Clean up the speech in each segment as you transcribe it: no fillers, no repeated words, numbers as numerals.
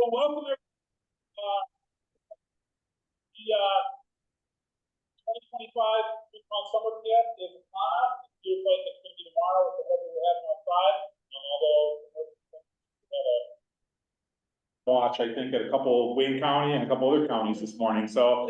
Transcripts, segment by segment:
So welcome everyone. The 2025 Tucson Summer Camp is on. You're right, it's going to be tomorrow with the weather we're having outside. Although we had a watch, I think, at a couple Wayne County and a couple other counties this morning. So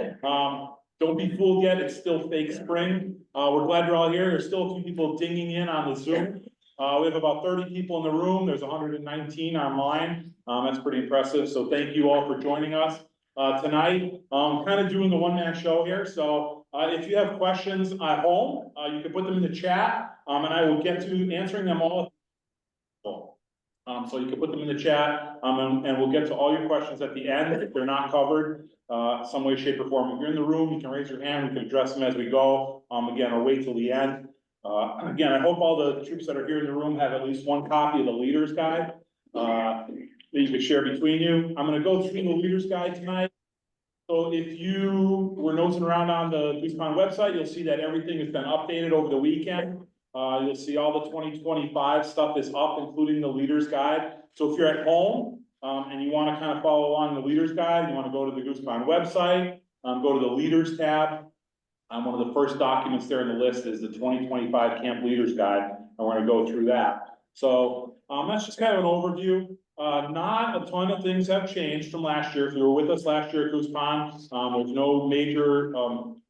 don't be fooled yet. It's still fake spring. We're glad you're all here. There's still a few people dinging in on the Zoom. We have about 30 people in the room. There's 119 online. That's pretty impressive. So thank you all for joining us tonight. Kind of doing the one-man show here. So if you have questions at home, you can put them in the chat, and I will get to answering them all. So you can put them in the chat, and we'll get to all your questions at the end if they're not covered some way, shape, or form. If you're in the room, you can raise your hand. We can address them as we go. Again, I'll wait till the end. Again, I hope all the troops that are here in the room have at least one copy of the Leader's Guide that you can share between you. I'm going to go through the Leader's Guide tonight. So if you were nosing around on the Goose Pond website, you'll see that everything has been updated over the weekend. You'll see all the 2025 stuff is up, including the Leader's Guide. So if you're at home and you want to kind of follow along the Leader's Guide, you want to go to the Goose Pond website, go to the Leaders tab. One of the first documents there in the list is the 2025 Camp Leaders Guide, and we're going to go through that. So that's just kind of an overview. Not a ton of things have changed from last year. If you were with us last year at Goose Pond, there's no major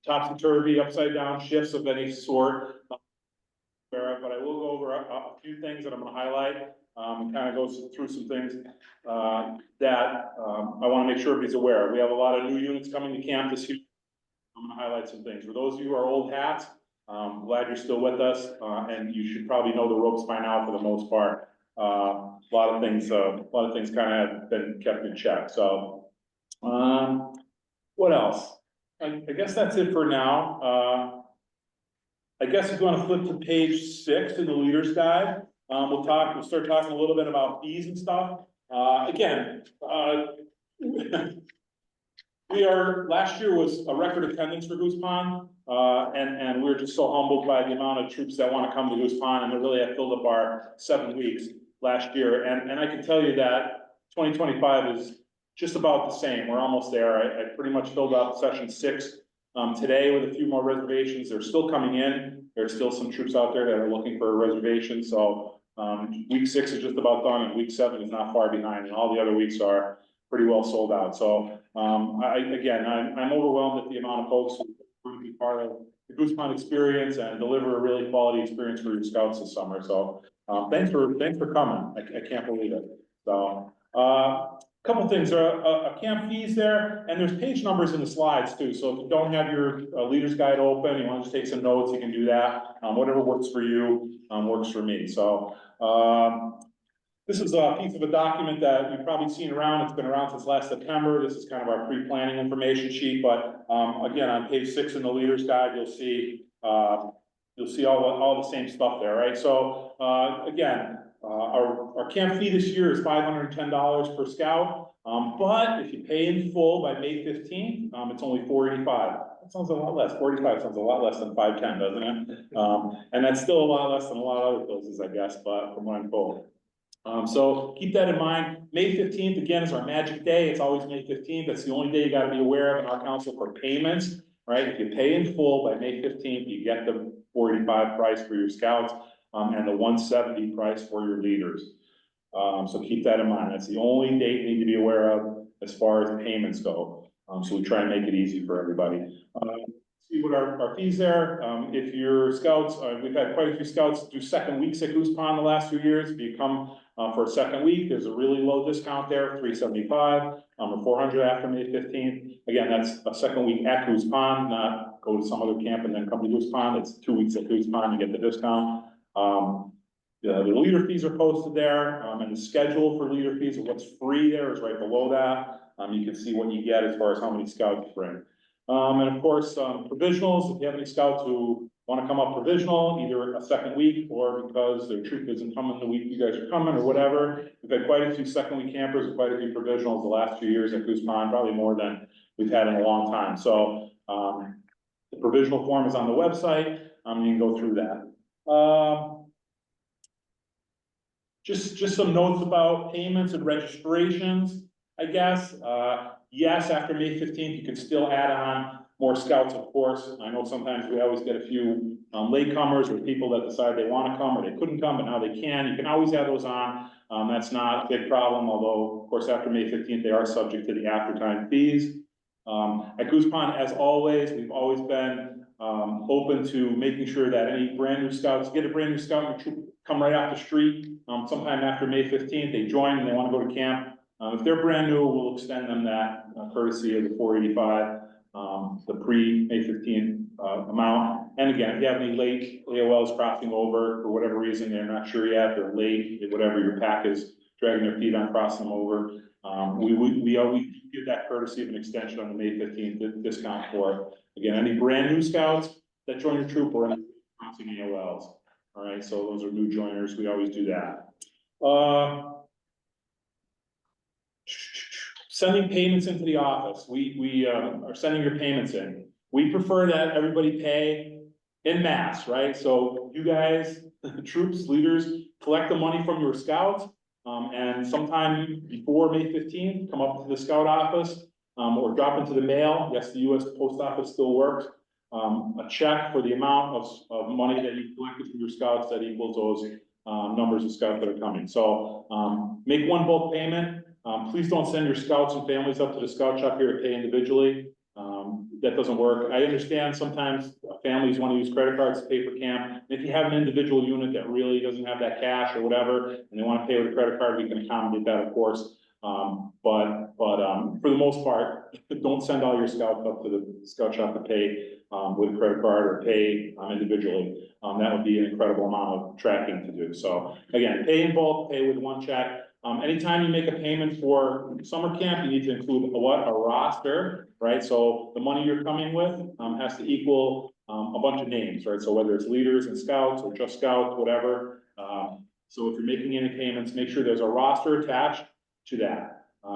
topsy-turvy, upside-down shifts of any sort. But I will go over a few things that I'm going to highlight. Kind of goes through some things that I want to make sure everybody's aware. We have a lot of new units coming to camp this year. I'm going to highlight some things. For those of you who are old hats, glad you're still with us, and you should probably know the ropes by now for the most part. A lot of things kind of have been kept in check. So, what else? I guess that's it for now. I guess if you want to flip to page 6 in the Leader's Guide, we'll start talking a little bit about fees and stuff. Again, last year was a record attendance for Goose Pond, and we were just so humbled by the amount of troops that want to come to Goose Pond, and it really have filled up our 7 weeks last year. And I can tell you that 2025 is just about the same. We're almost there. I pretty much filled up session 6 today with a few more reservations. They're still coming in. There's still some troops out there that are looking for a reservation. So week 6 is just about done, and week 7 is not far behind, and all the other weeks are pretty well sold out. So I'm overwhelmed at the amount of folks who are going to be part of the Goose Pond experience and deliver a really quality experience for your scouts this summer. So thanks for coming. I can't believe it. So a couple things. There are camp fees there, and there's page numbers in the slides too. So if you don't have your Leader's Guide open, you want to just take some notes, you can do that. Whatever works for you works for me. So this is a piece of a document that you've probably seen around. It's been around since last September. This is kind of our pre-planning information sheet. But again, on page 6 in the Leader's Guide, you'll see all the same stuff there, right? So again, our camp fee this year is $510 per scout. But if you pay in full by May 15th, it's only $485. That sounds a lot less. 45 sounds a lot less than 510, doesn't it? And that's still a lot less than a lot of other places, I guess, but from what I'm told. So keep that in mind. May 15th, again, is our magic day. It's always May 15th. That's the only day you got to be aware of in our council for payments, right? If you pay in full by May 15th, you get the $485 price for your scouts and the $170 price for your leaders. So keep that in mind. That's the only date you need to be aware of as far as payments go. So we try and make it easy for everybody. See what our fees there. If your scouts, we've had quite a few scouts do second weeks at Goose Pond the last 2 years. If you come for a second week, there's a really low discount there, $375 or $400 after May 15th. Again, that's a second week at Goose Pond, not go to some other camp and then come to Goose Pond. It's 2 weeks at Goose Pond, you get the discount. The leader fees are posted there, and the schedule for leader fees of what's free there is right below that. You can see what you get as far as how many scouts you bring. And of course, provisionals, if you have any scouts who want to come up provisional, either a second week or because their troop isn't coming the week you guys are coming or whatever. We've had quite a few second week campers and quite a few provisionals the last 2 years at Goose Pond, probably more than we've had in a long time. So the provisional form is on the website. You can go through that. Just some notes about payments and registrations. I guess. Yes, after May 15th, you can still add on more scouts, of course. I know sometimes we always get a few latecomers or people that decide they want to come or they couldn't come, but now they can. You can always add those on. That's not a big problem, although, of course, after May 15th, they are subject to the after-time fees. At Goose Pond, as always, we've always been open to making sure that any brand new scouts, get a brand new scout, your troop, come right off the street. Sometime after May 15th, they join and they want to go to camp. If they're brand new, we'll extend them that courtesy of the 485, the pre-May 15th amount. And again, if you have any late AOLs crossing over for whatever reason, they're not sure yet, they're late, whatever, your pack is dragging their feet on crossing them over. We always give that courtesy of an extension on the May 15th discount for, again, any brand new scouts that join your troop or any crossing AOLs. All right, so those are new joiners. We always do that. Sending payments into the office. We are sending your payments in. We prefer that everybody pay en masse, right? So you guys, troops, leaders, collect the money from your scouts. And sometime before May 15th, come up to the scout office or drop into the mail. Yes, the US Post Office still works. A check for the amount of money that you collected from your scouts that equals those numbers of scouts that are coming. So make one bulk payment. Please don't send your scouts and families up to the scout shop here to pay individually. That doesn't work. I understand sometimes families want to use credit cards to pay for camp. If you have an individual unit that really doesn't have that cash or whatever, and they want to pay with a credit card, we can accommodate that, of course. But for the most part, don't send all your scouts up to the scout shop to pay with a credit card or pay individually. That would be an incredible amount of tracking to do. So again, pay in bulk, pay with one check. Anytime you make a payment for summer camp, you need to include a roster, right? So the money you're coming with has to equal a bunch of names, right? So whether it's leaders and scouts or just scouts, whatever. So if you're making any payments, make sure there's a roster attached to that.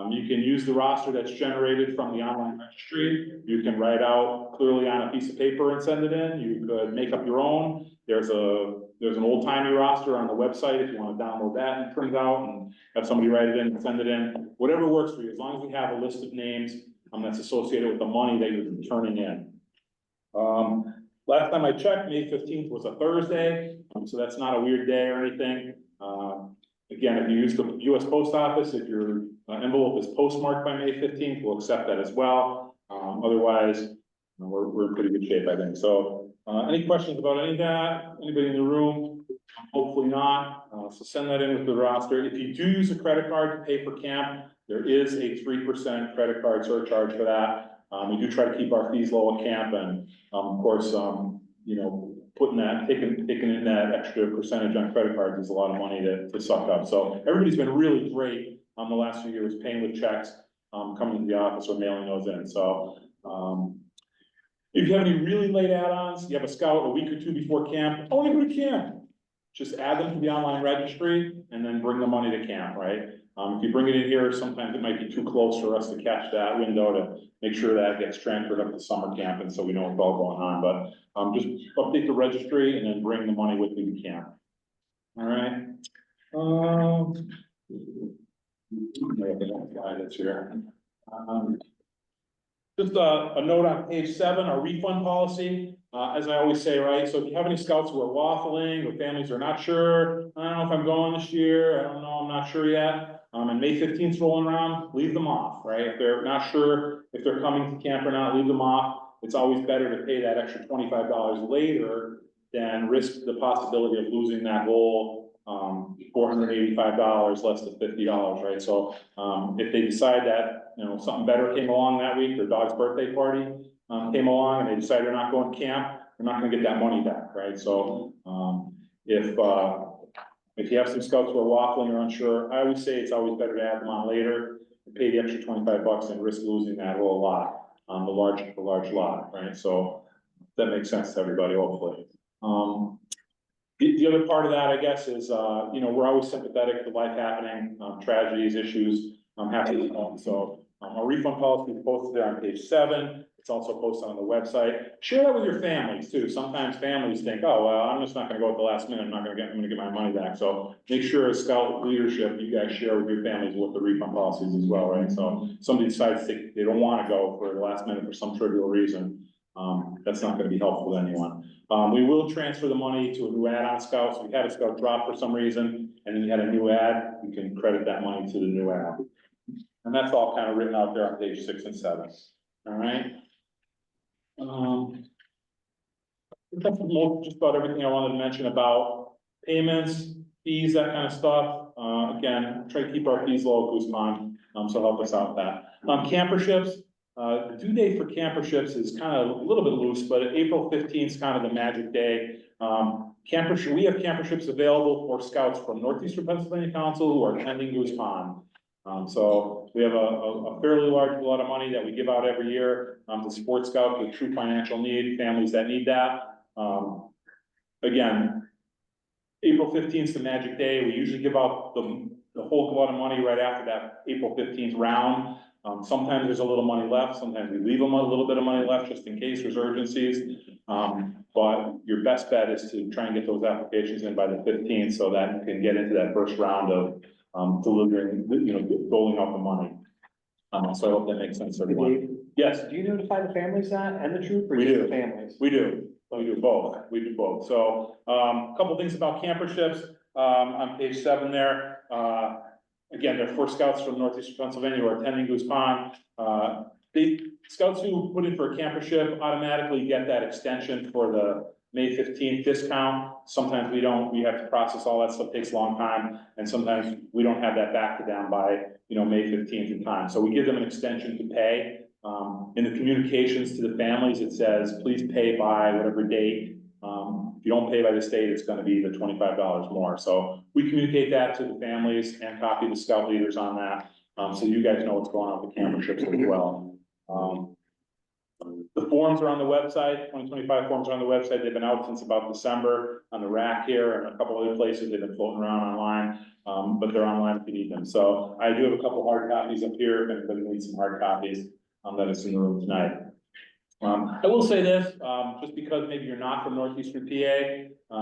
You can use the roster that's generated from the online registry. You can write out clearly on a piece of paper and send it in. You could make up your own. There's an old-timey roster on the website if you want to download that and print it out and have somebody write it in and send it in. Whatever works for you, as long as we have a list of names that's associated with the money that you're turning in. Last time I checked, May 15th was a Thursday, so that's not a weird day or anything. Again, if you use the US Post Office, if your envelope is postmarked by May 15th, we'll accept that as well. Otherwise, we're in pretty good shape, I think. So any questions about any of that? Anybody in the room? Hopefully not. So send that in with the roster. If you do use a credit card to pay for camp, there is a 3% credit card surcharge for that. We do try to keep our fees low at camp, and of course, you know, taking in that extra percentage on credit cards is a lot of money to suck up. So everybody's been really great the last few years, paying with checks, coming to the office or mailing those in. So if you have any really late add-ons, you have a scout a week or two before camp, I want to go to camp. Just add them to the online registry and then bring the money to camp, right? If you bring it in here, sometimes it might be too close for us to catch that window to make sure that gets transferred up to summer camp, and so we know what's all going on, but just update the registry and then bring the money with you to camp. All right. That's here. Just a note on page 7, our refund policy. As I always say, right, so if you have any scouts who are waffling or families are not sure, I don't know if I'm going this year, I don't know, I'm not sure yet. And May 15th rolling around, leave them off, right? If they're not sure if they're coming to camp or not, leave them off. It's always better to pay that extra $25 later than risk the possibility of losing that whole $485 less than $50, right? So if they decide that, you know, something better came along that week, their dog's birthday party came along and they decide they're not going to camp, they're not going to get that money back, right? So if you have some scouts who are waffling or unsure, I always say it's always better to add them on later and pay the extra $25 and risk losing that whole lot, the large lot, right? So that makes sense to everybody, hopefully. The other part of that, I guess, is, you know, we're always sympathetic to life happening, tragedies, issues, happening. So our refund policy is posted there on page 7. It's also posted on the website. Share that with your families too. Sometimes families think, oh, well, I'm just not gonna go at the last minute, I'm gonna get my money back. So make sure as scout leadership, you guys share with your families what the refund policies as well, right? So somebody decides they don't wanna go for the last minute for some trivial reason, that's not gonna be helpful to anyone. We will transfer the money to a new ad on Scout. So we had a Scout drop for some reason, and then you had a new ad, you can credit that money to the new ad. And that's all kind of written out there on page 6 and 7. All right. That's just about everything I wanted to mention about payments, fees, that kind of stuff. Again, try to keep our fees low at Guzman, so help us out with that. Camperships, the due date for camperships is kind of a little bit loose, but April 15th is kind of the magic day. We have camperships available for scouts from Northeastern Pennsylvania Council who are attending Goose Pond. So we have a fairly large lot of money that we give out every year to support scouts with true financial need, families that need that. Again, April 15th is the magic day. We usually give out the whole lot of money right after that April 15th round. Sometimes there's a little money left. Sometimes we leave them a little bit of money left just in case there's urgencies. But your best bet is to try and get those applications in by the 15th so that you can get into that first round of delivering, doling out the money. So I hope that makes sense to everyone. Yes. Do you notify the families that and the troop or We just do. the families? We do both. We do both. So, a couple things about camperships, on page 7 there. Again, they're for scouts from Northeastern Pennsylvania who are attending Goose Pond. Scouts who put in for a campership automatically get that extension for the May 15th discount. Sometimes we don't, we have to process all that stuff, takes a long time. And sometimes we don't have that back to them by, May 15th in time. So we give them an extension to pay. In the communications to the families, it says, please pay by whatever date. If you don't pay by this date, it's gonna be the $25 more. So we communicate that to the families and copy the scout leaders on that. So you guys know what's going on with the camperships as well. The forms are on the website, 2025 forms are on the website. They've been out since about December on the rack here and a couple other places. They've been floating around online, but they're online if you need them. So I do have a couple hard copies up here if anybody needs some hard copies that is in the room tonight. I will say this, just because maybe you're not from Northeastern PA,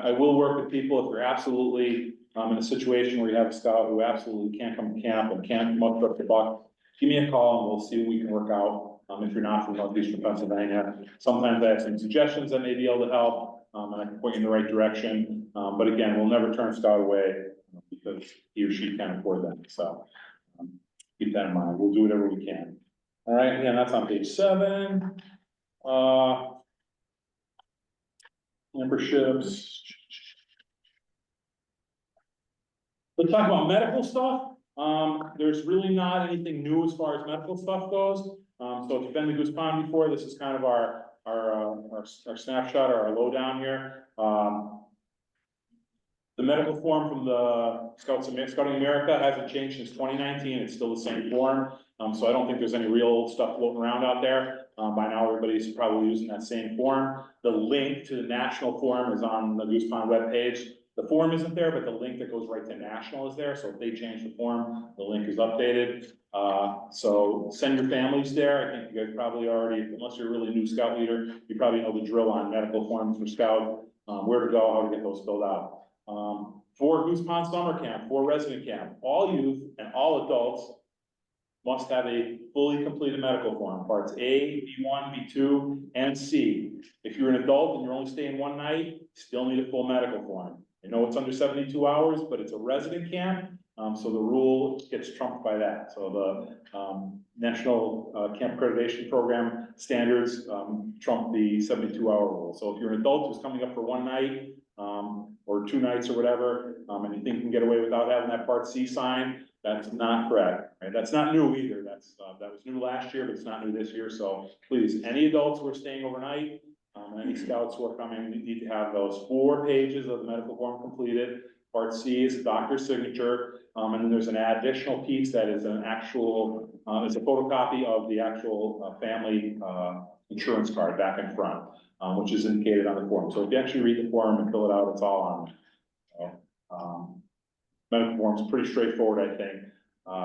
I will work with people if you're absolutely in a situation where you have a scout who absolutely can't come to camp and can't muster up the buck. Give me a call and we'll see what we can work out. If you're not from Northeastern Pennsylvania, sometimes I have some suggestions that may be able to help, and I can point you in the right direction. But again, we'll never turn scout away because he or she can't afford them. So keep that in mind. We'll do whatever we can. All right, again, that's on page 7. Memberships. Let's talk about medical stuff. There's really not anything new as far as medical stuff goes. So if you've been to Goose Pond before, this is kind of our snapshot or our lowdown here. The medical form from the Scouting America hasn't changed since 2019. It's still the same form. So I don't think there's any real stuff floating around out there. By now, everybody's probably using that same form. The link to the national form is on the Goose Pond webpage. The form isn't there, but the link that goes right to national is there. So if they change the form, the link is updated. So send your families there. I think you guys probably already, unless you're a really new scout leader, you probably know the drill on medical forms for scout, where to go, how to get those filled out. For Goose Pond Summer Camp, for resident camp, all youth and all adults must have a fully completed medical form, parts A, B1, B2, and C. If you're an adult and you're only staying one night, still need a full medical form. I know it's under 72 hours, but it's a resident camp, so the rule gets trumped by that. So the National Camp Accreditation Program standards trump the 72-hour rule. So if you're an adult who's coming up for one night or 2 nights or whatever, and you think you can get away without having that Part C signed, that's not correct. Right? That's not new either. That was new last year, but it's not new this year. So please, any adults who are staying overnight, any scouts who are coming, you need to have those 4 pages of the medical form completed. Part C is a doctor's signature, and then there's an additional piece that is an actual, it's a photocopy of the actual family insurance card back in front, which is indicated on the form. So if you actually read the form and fill it out, it's all on. So, medical form's pretty straightforward, I think.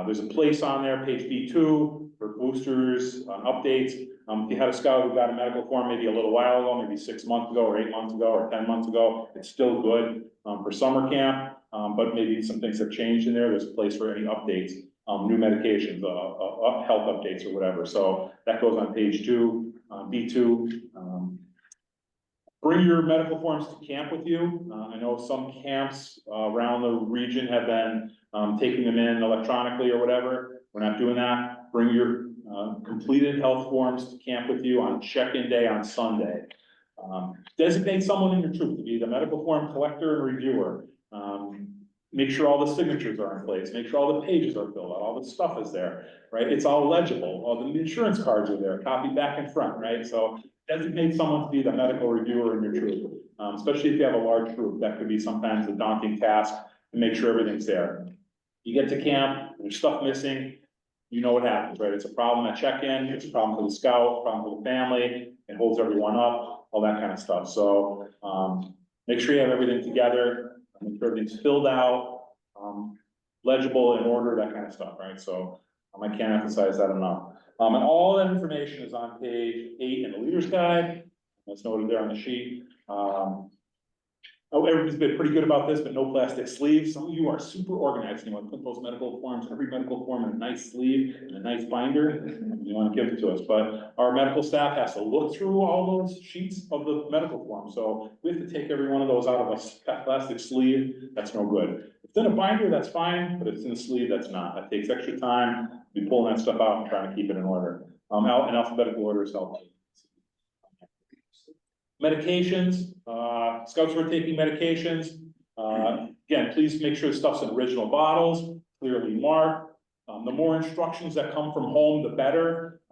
There's a place on there, page B2, for boosters, updates. If you had a scout who got a medical form maybe a little while ago, maybe 6 months ago, or 8 months ago, or 10 months ago, it's still good, for summer camp. But maybe some things have changed in there. There's a place for any updates, new medications, health updates or whatever. So that goes on page 2, B2. Bring your medical forms to camp with you. I know some camps around the region have been taking them in electronically or whatever. We're not doing that. Bring your completed health forms to camp with you on check-in day on Sunday. Designate someone in your troop to be the medical form collector and reviewer. Make sure all the signatures are in place. Make sure all the pages are filled out. All the stuff is there, right? It's all legible. All the insurance cards are there, copied back and front, right? So designate someone to be the medical reviewer in your troop, especially if you have a large group. That could be sometimes a daunting task to make sure everything's there. You get to camp, there's stuff missing, you know what happens, right? It's a problem at check-in, it's a problem for the scout, a problem for the family, it holds everyone up, all that kind of stuff. So make sure you have everything together, make sure everything's filled out, legible, in order, that kind of stuff, right? So I can't emphasize that enough. And all that information is on page 8 in the leader's guide. That's noted there on the sheet. Everybody's been pretty good about this, but no plastic sleeves. Some of you are super organized. You want to put those medical forms, every medical form in a nice sleeve and a nice binder. You want to give it to us, but our medical staff has to look through all those sheets of the medical form. So we have to take every one of those out of a plastic sleeve. That's no good. If it's in a binder, that's fine, but if it's in a sleeve, that's not. That takes extra time. Be pulling that stuff out and trying to keep it in order. Out in alphabetical order is helpful. Medications, scouts who are taking medications, again, please make sure the stuff's in original bottles, clearly marked. The more instructions that come from home, the better.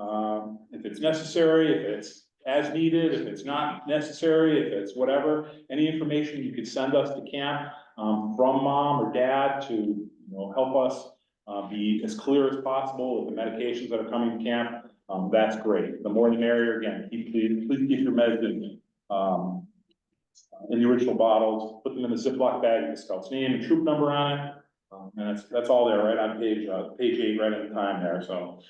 If it's necessary, if it's as needed, if it's not necessary, if it's whatever, any information you could send us to camp from mom or dad to help us be as clear as possible with the medications that are coming to camp. That's great. The more the merrier. Again, please keep your medicine in the original bottles, put them in a Ziploc bag with the scout's name and troop number on it. And that's all there, right on page 8, right at the time there, so.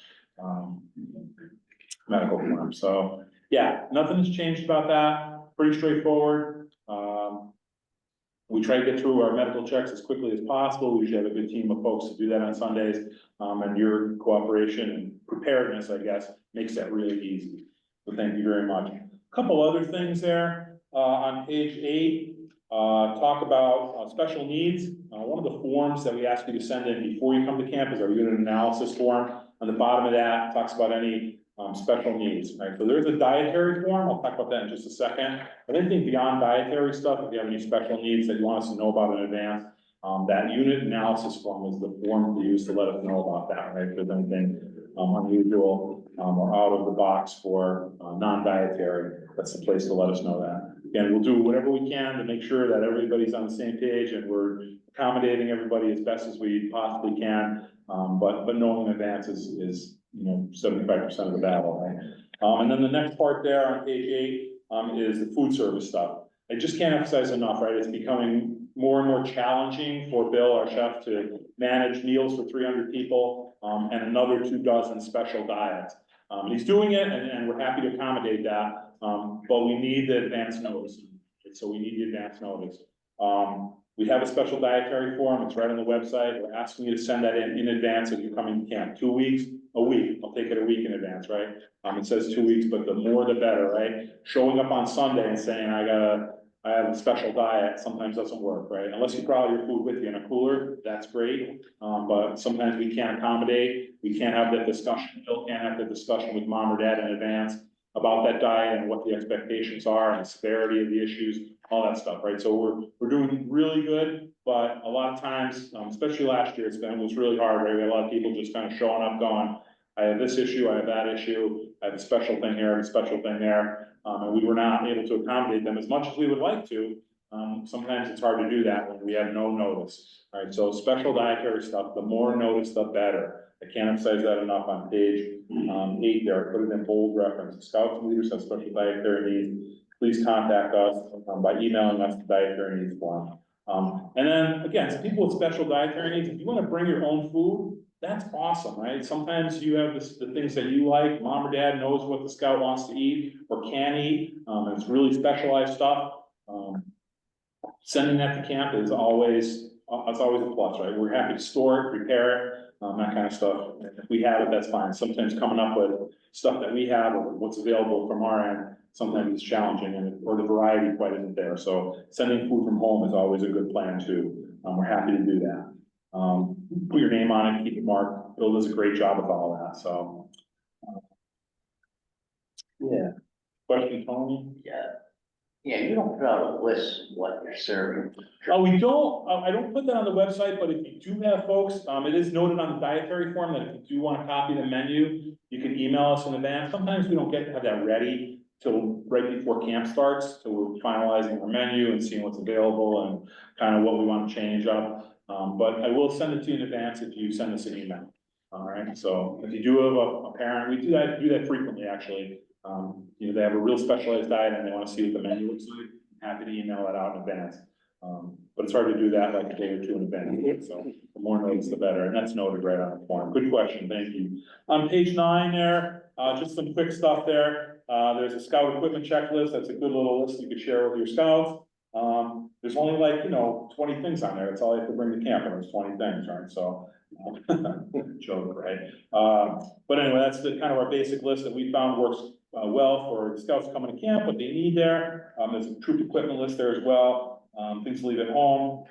Medical form, so, yeah, nothing has changed about that, pretty straightforward. We try to get through our medical checks as quickly as possible. We usually have a good team of folks to do that on Sundays. And your cooperation and preparedness, I guess, makes that really easy. So thank you very much. A couple other things there, on page 8, talk about special needs. One of the forms that we ask you to send in before you come to camp is our unit analysis form. On the bottom of that, talks about any special needs, right? So there's a dietary form. I'll talk about that in just a second. But anything beyond dietary stuff, if you have any special needs that you want us to know about in advance, that unit analysis form is the form to use to let us know about that, right? If there's anything unusual or out of the box for non-dietary, that's the place to let us know that. Again, we'll do whatever we can to make sure that everybody's on the same page and we're accommodating everybody as best as we possibly can. But knowing in advance is 75% of the battle, right? And then the next part there on page 8 is the food service stuff. I just can't emphasize enough, right? It's becoming more and more challenging for Bill, our chef, to manage meals for 300 people and another 24 special diets. He's doing it, and we're happy to accommodate that, but we need the advance notice. So we need the advance notice. We have a special dietary form. It's right on the website. We're asking you to send that in advance if you're coming to camp. 2 weeks, a week. I'll take it a week in advance, right? It says 2 weeks, but the more the better, right? Showing up on Sunday and saying, I have a special diet, sometimes doesn't work, right? Unless you brought your food with you in a cooler, that's great. But sometimes we can't accommodate. We can't have that discussion. Bill can't have the discussion with mom or dad in advance about that diet and what the expectations are and the severity of the issues, all that stuff, right? So we're doing really good, but a lot of times, especially last year, it was really hard, right? We had a lot of people just kind of showing up going, I have this issue, I have that issue, I have a special thing here, I have a special thing there. And we were not able to accommodate them as much as we would like to. Sometimes it's hard to do that when we have no notice, right? So special dietary stuff, the more notice, the better. I can't emphasize that enough on page 8 there. I put it in bold reference. Scouts and leaders have special dietary needs. Please contact us by emailing us the dietary needs form. And then, again, some people with special dietary needs, if you wanna bring your own food, that's awesome, right? Sometimes you have the things that you like, mom or dad knows what the scout wants to eat or can eat, and it's really specialized stuff. Sending that to camp is always, it's always a plus, right? We're happy to store it, prepare it, that kind of stuff. If we have it, that's fine. Sometimes coming up with stuff that we have or what's available from our end, sometimes it's challenging or the variety quite isn't there. So sending food from home is always a good plan too. We're happy to do that. Put your name on it, keep it marked. Bill does a great job with all that, so. Yeah. Question, Tony? Yeah. Yeah, you don't put out a list of what you're serving. Oh, we don't, I don't put that on the website, but if you do have folks, it is noted on the dietary form that if you do want to copy the menu, you can email us in advance. Sometimes we don't get to have that ready till right before camp starts, so we're finalizing our menu and seeing what's available and kind of what we want to change up. But I will send it to you in advance if you send us an email. All right, so if you do have a parent, we do that frequently, actually. You know, they have a real specialized diet and they want to see what the menu looks like, happy to email that out in advance. But it's hard to do that like a day or two in advance, so the more notes, the better, and that's noted right on the form. Good question, thank you. On page 9 there, just some quick stuff there. There's a scout equipment checklist, that's a good little list you could share with your scouts. There's only like, 20 things on there, that's all you have to bring to camp, and there's 20 things, right, so. Joke, right? But anyway, that's the kind of our basic list that we found works well for scouts coming to camp, what they need there. There's a troop equipment list there as well, things to leave at home,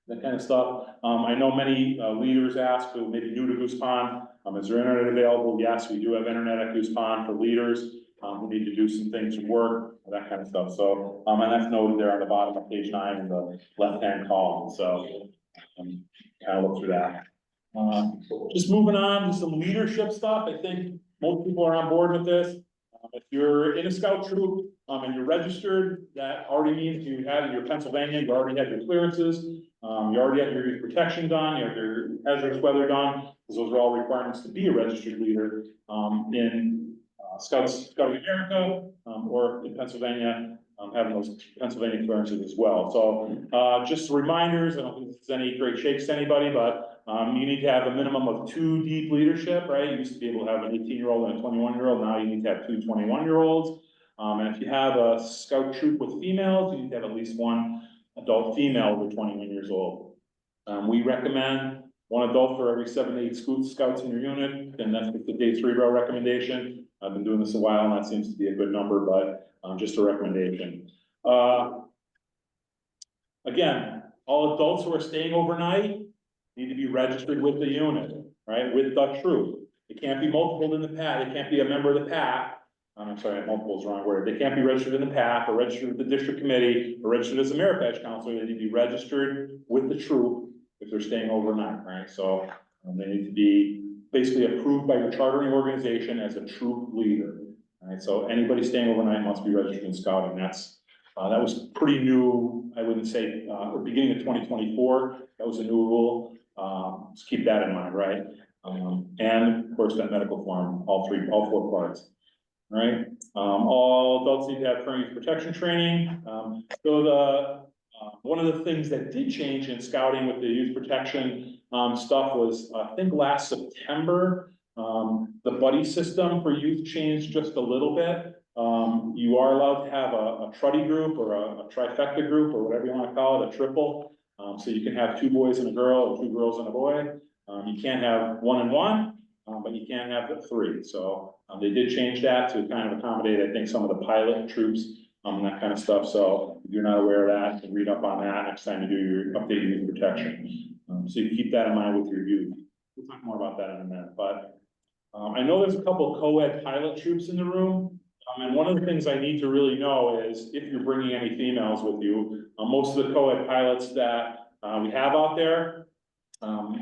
that kind of stuff. I know many leaders ask who may be new to Goose Pond, is there internet available? Yes, we do have internet at Goose Pond for leaders who need to do some things from work, that kind of stuff. So, and that's noted there on the bottom of page 9 in the left-hand column. So, kind of look through that. Just moving on to some leadership stuff. I think most people are on board with this. If you're in a scout troop, and you're registered, that already means you have your Pennsylvania, you already have your clearances, you already have your protection done, you have your hazardous weather done, because those are all requirements to be a registered leader, in Scouting America, or in Pennsylvania, having those Pennsylvania clearances as well. So, just reminders, I don't think this is any great shakes to anybody, but you need to have a minimum of 2 deep leadership, right? You used to be able to have an 18-year-old and a 21-year-old, now you need to have 2 21-year-olds. And if you have a scout troop with females, you need to have at least 1 adult female over 21 years old. We recommend 1 adult for every 7 to 8 scouts in your unit, and that's the day 3 row recommendation. I've been doing this a while, and that seems to be a good number, but just a recommendation. Again, all adults who are staying overnight need to be registered with the unit, right, with the troop. It can't be multiple in the PAC, it can't be a member of the PAC. I'm sorry, multiple is the wrong word. They can't be registered in the PAC or registered with the district committee or registered as a merit badge counselor. They need to be registered with the troop if they're staying overnight, right? So they need to be basically approved by your chartering organization as a troop leader. Right, so anybody staying overnight must be registered in scouting. That's that was pretty new. I wouldn't say beginning of 2024. That was a new rule. Just keep that in mind, right? And of course, that medical form, all 4 parts. Right? All adults need to have current youth protection training. So the one of the things that did change in scouting with the youth protection stuff was I think last September. The buddy system for youth changed just a little bit. You are allowed to have a truddy group or a trifecta group or whatever you want to call it, a triple. So you can have 2 boys and a girl or 2 girls and a boy. You can't have 1 and 1, but you can't have the 3. So they did change that to kind of accommodate, I think, some of the pilot troops and that kind of stuff. So if you're not aware of that, you can read up on that next time you do your updated youth protection. So you keep that in mind with your youth. We'll talk more about that in a minute, but I know there's a couple of co-ed pilot troops in the room. And one of the things I need to really know is if you're bringing any females with you. Most of the co-ed pilots that we have out there,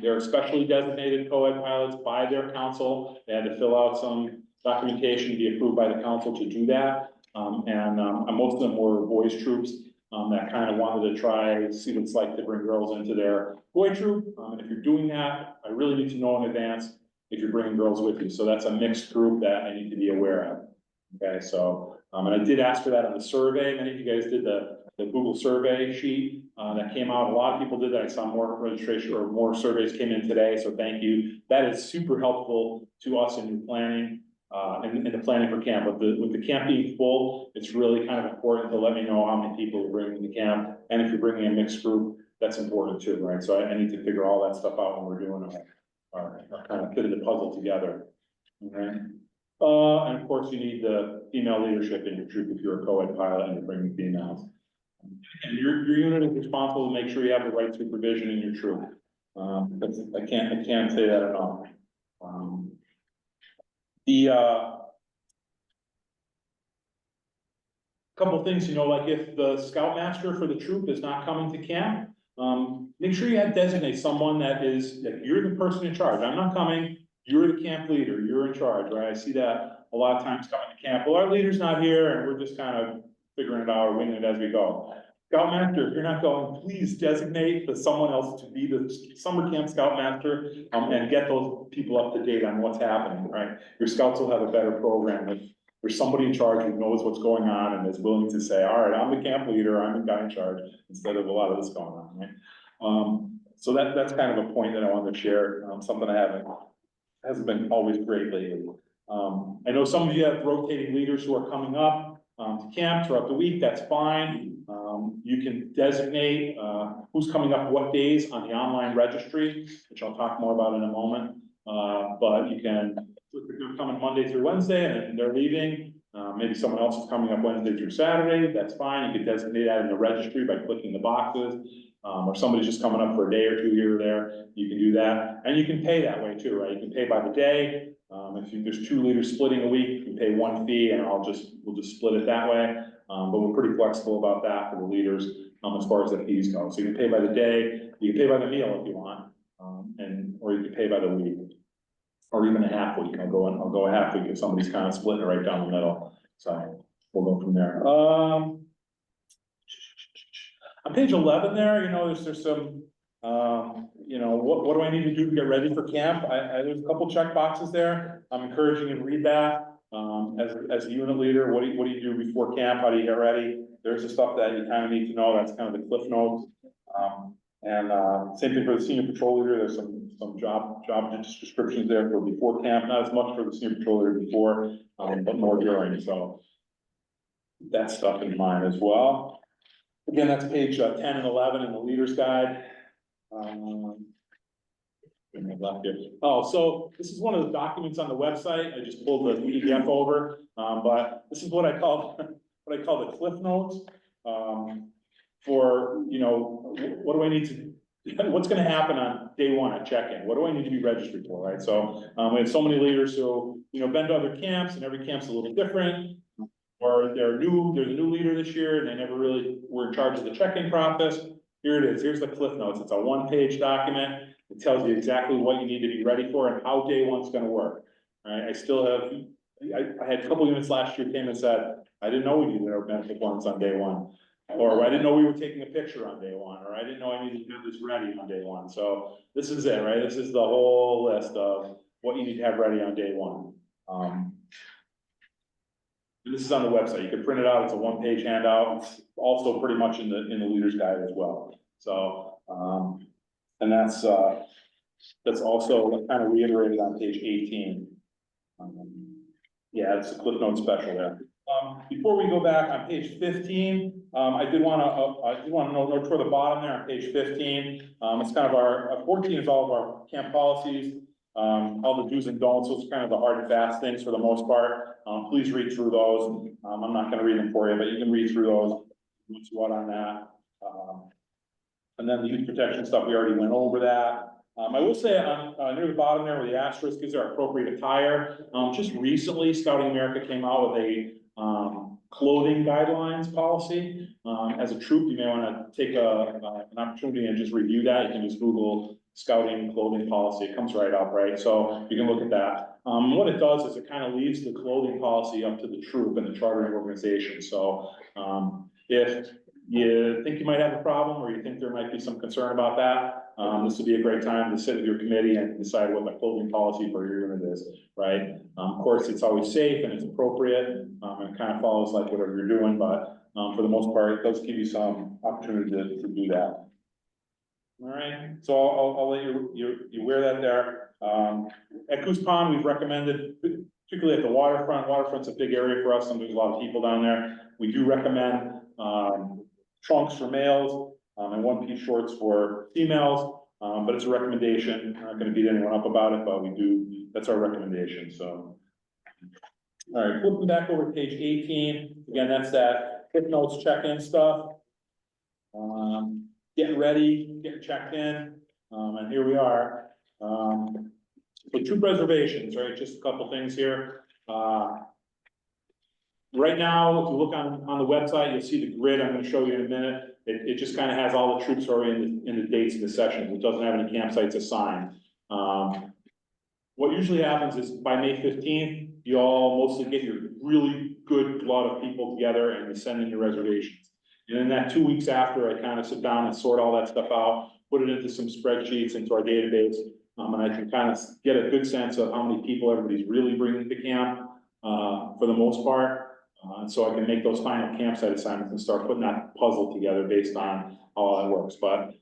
they're specially designated co-ed pilots by their council. They had to fill out some documentation to be approved by the council to do that. And most of them were boys troops that kind of wanted to try, see what it's like to bring girls into their boy troop. And if you're doing that, I really need to know in advance if you're bringing girls with you. So that's a mixed group that I need to be aware of. Okay, so, and I did ask for that on the survey. Many of you guys did the the Google survey sheet, that came out. A lot of people did that. I saw more registration or more surveys came in today, so thank you. That is super helpful to us in your planning, in the planning for camp. With the camp being full, it's really kind of important to let me know how many people are bringing to camp. And if you're bringing a mixed group, that's important too, right? So I need to figure all that stuff out when we're doing our kind of fitting the puzzle together. Okay. And of course, you need the female leadership in your troop if you're a co-ed pilot and you're bringing females. And your unit is responsible to make sure you have the right supervision in your troop. I can't say that enough. Couple things, you know, like if the scoutmaster for the troop is not coming to camp, make sure you have designate someone that is, that you're the person in charge. I'm not coming, you're the camp leader, you're in charge, right? I see that a lot of times coming to camp. Well, our leader's not here and we're just kind of figuring it out or winging it as we go. Scoutmaster, if you're not going, please designate someone else to be the summer camp scoutmaster, and get those people up to date on what's happening, right? Your scouts will have a better program if there's somebody in charge who knows what's going on and is willing to say, all right, I'm the camp leader, I'm the guy in charge, instead of a lot of this going on, right? So that's kind of a point that I wanted to share, something hasn't been always great lately. I know some of you have rotating leaders who are coming up to camp throughout the week, that's fine. You can designate who's coming up what days on the online registry, which I'll talk more about in a moment. But you can, if they're coming Monday through Wednesday and they're leaving, maybe someone else is coming up Wednesday through Saturday, that's fine. You can designate that in the registry by clicking the boxes. Or somebody's just coming up for a day or two here or there, you can do that. And you can pay that way too, right? You can pay by the day. There's two leaders splitting a week, you pay one fee and we'll just split it that way. But we're pretty flexible about that for the leaders, as far as the fees go. So you can pay by the day, you can pay by the meal if you want, or you can pay by the week. Or even a half week, I'll go a half week if somebody's kind of splitting it right down the middle. So we'll go from there. On page 11 there, you know, there's some, you know, what do I need to do to get ready for camp? There's a couple check boxes there. I'm encouraging you to read that. As a unit leader, what do you do before camp? How do you get ready? There's the stuff that you kind of need to know. That's kind of the cliff notes. Same thing for the senior patrol leader. There's some job descriptions there for before camp, not as much for the senior patrol leader before, but more during. So that stuff in mind as well. Again, that's page 10 and 11 in the leader's guide. Oh, so this is one of the documents on the website. I just pulled the PDF over, but this is what I call the cliff notes. For, you know, what do I need to, what's gonna happen on day one at check-in? What do I need to be registered for, right? So, we have so many leaders who, you know, been to other camps and every camp's a little different. Or there's a new leader this year and they never really were in charge of the check-in process. Here it is, here's the cliff notes. It's a one-page document. It tells you exactly what you need to be ready for and how day one's gonna work. All right, I still have, I had a couple units last year came and said, I didn't know we needed our benefit forms on day one. Or I didn't know we were taking a picture on day one, or I didn't know I needed to have this ready on day one. So this is it, right? This is the whole list of what you need to have ready on day one. And this is on the website. You can print it out. It's a one-page handout. It's also pretty much in the leader's guide as well. So, and that's also kind of reiterated on page 18. Yeah, it's a cliff note special there. Before we go back on page 15, I did want to note toward the bottom there on page 15. It's kind of our 14 is all of our camp policies, all the do's and don'ts. So it's kind of the hard and fast things for the most part. Please read through those. I'm not going to read them for you, but you can read through those. What's what on that? And then the youth protection stuff, we already went over that. I will say on near the bottom there where the asterisk is our appropriate attire. Just recently, Scouting America came out with a clothing guidelines policy. As a troop, you may want to take an opportunity and just review that. You can just Google scouting clothing policy. It comes right up, right? So you can look at that. What it does is it kind of leaves the clothing policy up to the troop and the chartering organization. So if you think you might have a problem or you think there might be some concern about that, this would be a great time to sit with your committee and decide what the clothing policy for your unit is, right? Of course, it's always safe and it's appropriate, and kind of follows like whatever you're doing, but for the most part, it does give you some opportunity to do that. All right, so I'll let you wear that there. At Goose Pond, we've recommended, particularly at the waterfront. Waterfront's a big area for us, and there's a lot of people down there. We do recommend, trunks for males, and one-piece shorts for females. But it's a recommendation. I'm not gonna beat anyone up about it, but that's our recommendation, so. All right, flipping back over to page 18, again, that's that quick notes check-in stuff. Getting ready, getting checked in, and here we are. So troop reservations, right, just a couple things here. Right now, if you look on the website, you'll see the grid I'm gonna show you in a minute. It just kind of has all the troops already in the dates of the sessions. It doesn't have any campsites assigned. What usually happens is by May 15th, you all mostly get your really good lot of people together and you send in your reservations. And then that 2 weeks after, I kind of sit down and sort all that stuff out, put it into some spreadsheets, into our database. And I can kind of get a good sense of how many people everybody's really bringing to camp, for the most part. And so I can make those final campsite assignments and start putting that puzzle together based on how all that works. But,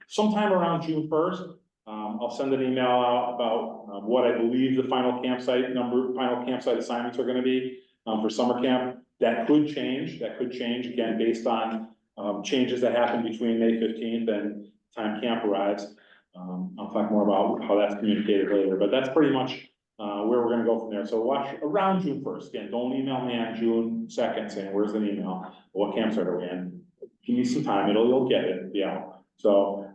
sometime around June 1st, I'll send an email out about, what I believe the final campsite assignments are gonna be, for summer camp. That could change again, based on, changes that happen between May 15th and time camp arrives. I'll talk more about how that's communicated later, but that's pretty much where we're gonna go from there. So watch around June 1st. Again, don't email me on June 2nd saying, where's the email? What campsite are we in? Give me some time, you'll get it, yeah. So,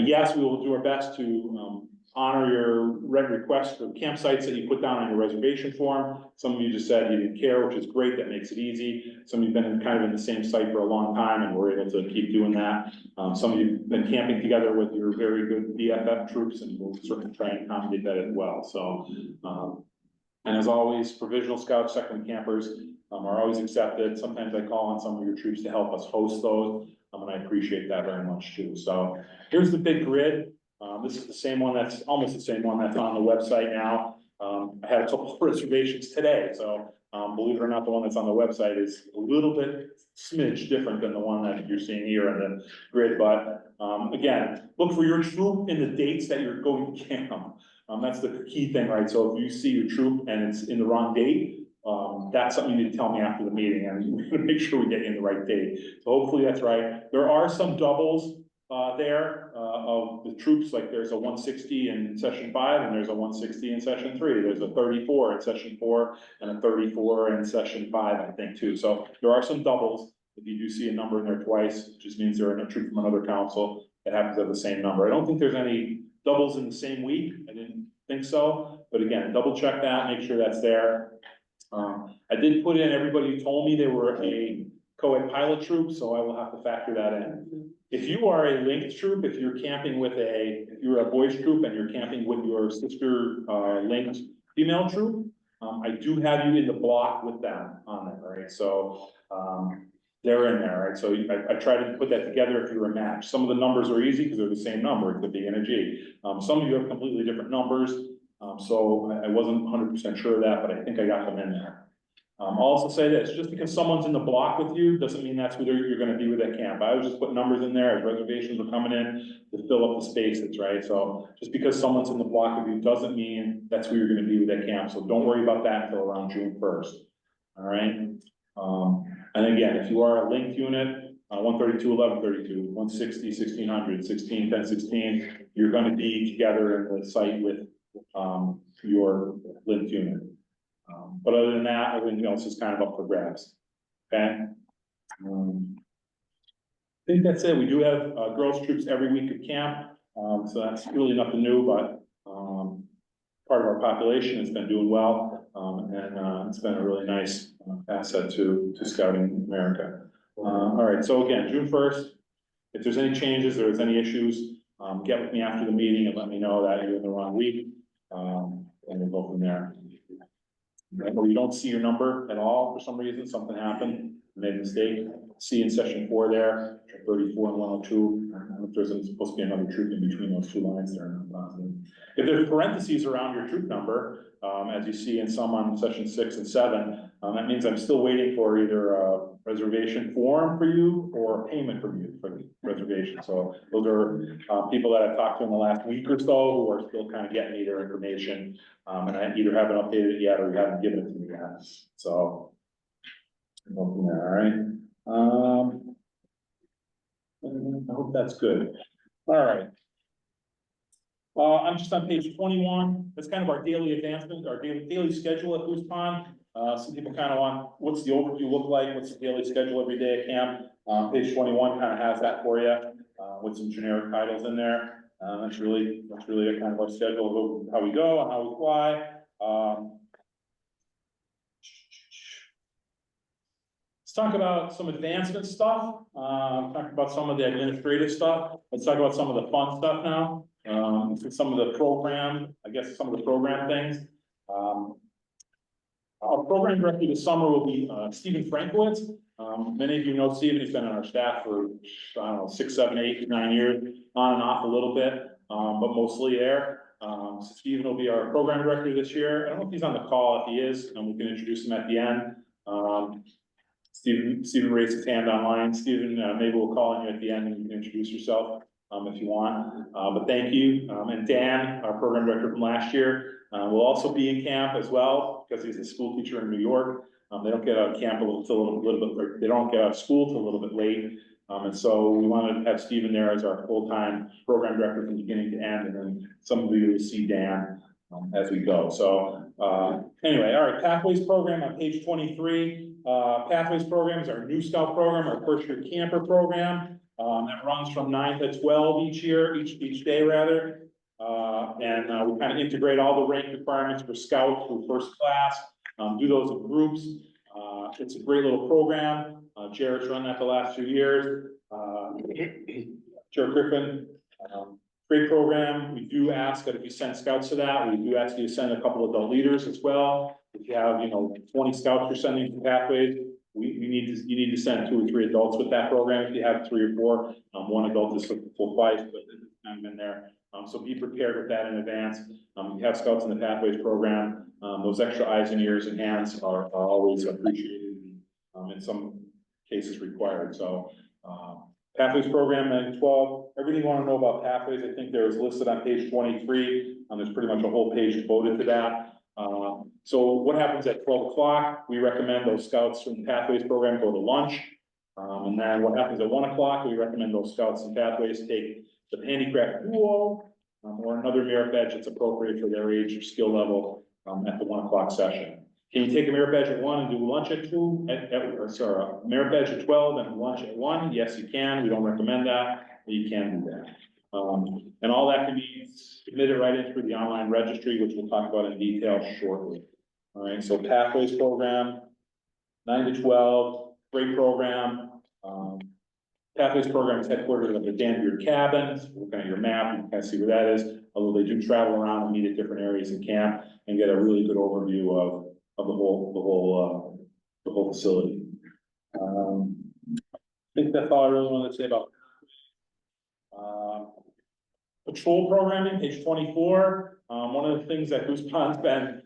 yes, we will do our best to, honor your requests for campsites that you put down on your reservation form. Some of you just said you didn't care, which is great, that makes it easy. Some of you've been kind of in the same site for a long time and we're able to keep doing that. Some of you have been camping together with your very good BFF troops, and we'll certainly try and accommodate that as well, so. And as always, provisional scouts, second campers, are always accepted. Sometimes I call on some of your troops to help us host those, and I appreciate that very much too. So here's the big grid. This is the same one that's almost the same one that's on the website now. I had a couple of reservations today, so believe it or not, the one that's on the website is a little bit smidge different than the one that you're seeing here in the grid. But again, look for your troop in the dates that you're going to camp. That's the key thing, right? So if you see your troop and it's in the wrong date, that's something you need to tell me after the meeting, and we're gonna make sure we get you in the right date. So hopefully that's right. There are some doubles there of the troops, like there's a 160 in session 5 and there's a 160 in session 3. There's a 34 in session 4 and a 34 in session 5, I think too. So there are some doubles. If you do see a number in there twice, it just means they're in a troop from another council that happens to have the same number. I don't think there's any doubles in the same week. I didn't think so, but again, double check that, make sure that's there. I did put in everybody who told me they were a co-ed pilot troop, so I will have to factor that in. If you are a linked troop, if you're camping with if you're a boys troop and you're camping with your sister, linked female troop, I do have you in the block with them on it, right? So, they're in there, right? So I try to put that together if you're a match. Some of the numbers are easy because they're the same number, it could be and a G. Some of you have completely different numbers, so I wasn't 100% sure of that, but I think I got them in there. I'll also say this, just because someone's in the block with you, doesn't mean that's who you're gonna be with at camp. I was just putting numbers in there as reservations were coming in to fill up the spaces, right? So just because someone's in the block with you doesn't mean that's who you're gonna be with at camp. So don't worry about that until around June 1st, all right? And again, if you are a linked unit, 132, 1132, 160, 1600, 16, 10, 16, you're gonna be together in the site with, your linked unit. But other than that, everything else is kind of up for grabs, okay? I think that's it. We do have, girls troops every week at camp, so that's really nothing new, but, part of our population has been doing well, and it's been a really nice asset to Scouting America. All right, so again, June 1st, if there's any changes, or there's any issues, get with me after the meeting and let me know that you're in the wrong week, and we'll go from there. Or you don't see your number at all for some reason, something happened, made a mistake, see in session 4 there, 34 and 102. I don't know if there's supposed to be another troop in between those two lines there. If there's parentheses around your troop number, as you see in some on session 6 and 7, That means I'm still waiting for either a reservation form for you or payment from you for the reservation. So those are, people that I've talked to in the last week or so who are still kind of getting me their information. And I either haven't updated it yet or you haven't given it to me yet, so. Go from there, all right. I hope that's good. All right. I'm just on page 21. That's kind of our daily advancement, our daily schedule at Goose Pond. Some people kind of want, what's the overview look like? What's the daily schedule every day at camp? Page 21 kind of has that for you, with some generic titles in there. That's really a kind of our schedule of how we go and how we fly. Let's talk about some advancement stuff. Talk about some of the administrative stuff. Let's talk about some of the fun stuff now. Some of the program, I guess some of the program things. Our program director this summer will be Stephen Frankowitz. Many of you know Stephen. He's been on our staff for, I don't know, 6, 7, 8, 9 years, on and off a little bit, but mostly there. So Stephen will be our program director this year. I don't know if he's on the call. If he is, we can introduce him at the end. Stephen raised his hand online. Stephen, maybe we'll call on you at the end and you can introduce yourself if you want. But thank you. And Dan, our program director from last year, will also be in camp as well because he's a school teacher in New York. They don't get out of camp until a little bit. They don't get out of school till a little bit late. And so we wanted to have Stephen there as our full-time program director from beginning to end, and then some of you will see Dan as we go. So anyway, all right, Pathways program on page 23. Pathways program is our new scout program, our first year camper program, that runs from 9 to 12 each year, each day rather. And we kind of integrate all the rank requirements for scout through first class, do those in groups. It's a great little program. Jared's run that the last few years. Jared Griffin, great program. We do ask that if you send scouts to that, we do ask you to send a couple of adult leaders as well. If you have, 20 scouts you're sending to Pathways, you need to send 2 or 3 adults with that program. If you have 3 or 4, 1 adult is full twice, but it's kind of in there. So be prepared with that in advance. You have scouts in the Pathways program. Those extra eyes and ears and hands are always appreciated, in some cases required. So, Pathways program 9 to 12. Everything you want to know about Pathways, I think there is listed on page 23. There's pretty much a whole page devoted to that. So what happens at 12 o'clock? We recommend those scouts from the Pathways program go to lunch. And then what happens at 1 o'clock? We recommend those scouts and Pathways take the handicraft duo, or another merit badge that's appropriate for their age or skill level, at the 1 o'clock session. Can you take a merit badge at 1 and do lunch at 2? Merit badge at 12 and lunch at 1? Yes, you can. We don't recommend that, but you can do that. And all that can be submitted right into the online registry, which we'll talk about in detail shortly. All right, so Pathways program, 9 to 12, great program. Pathways program is headquartered at the Danbury Cabin. So look at your map, you can kind of see where that is. Although they do travel around and meet at different areas in camp and get a really good overview of the whole facility. I think that's all I really wanted to say about patrol programming, page 24. One of the things that Goose Pond's been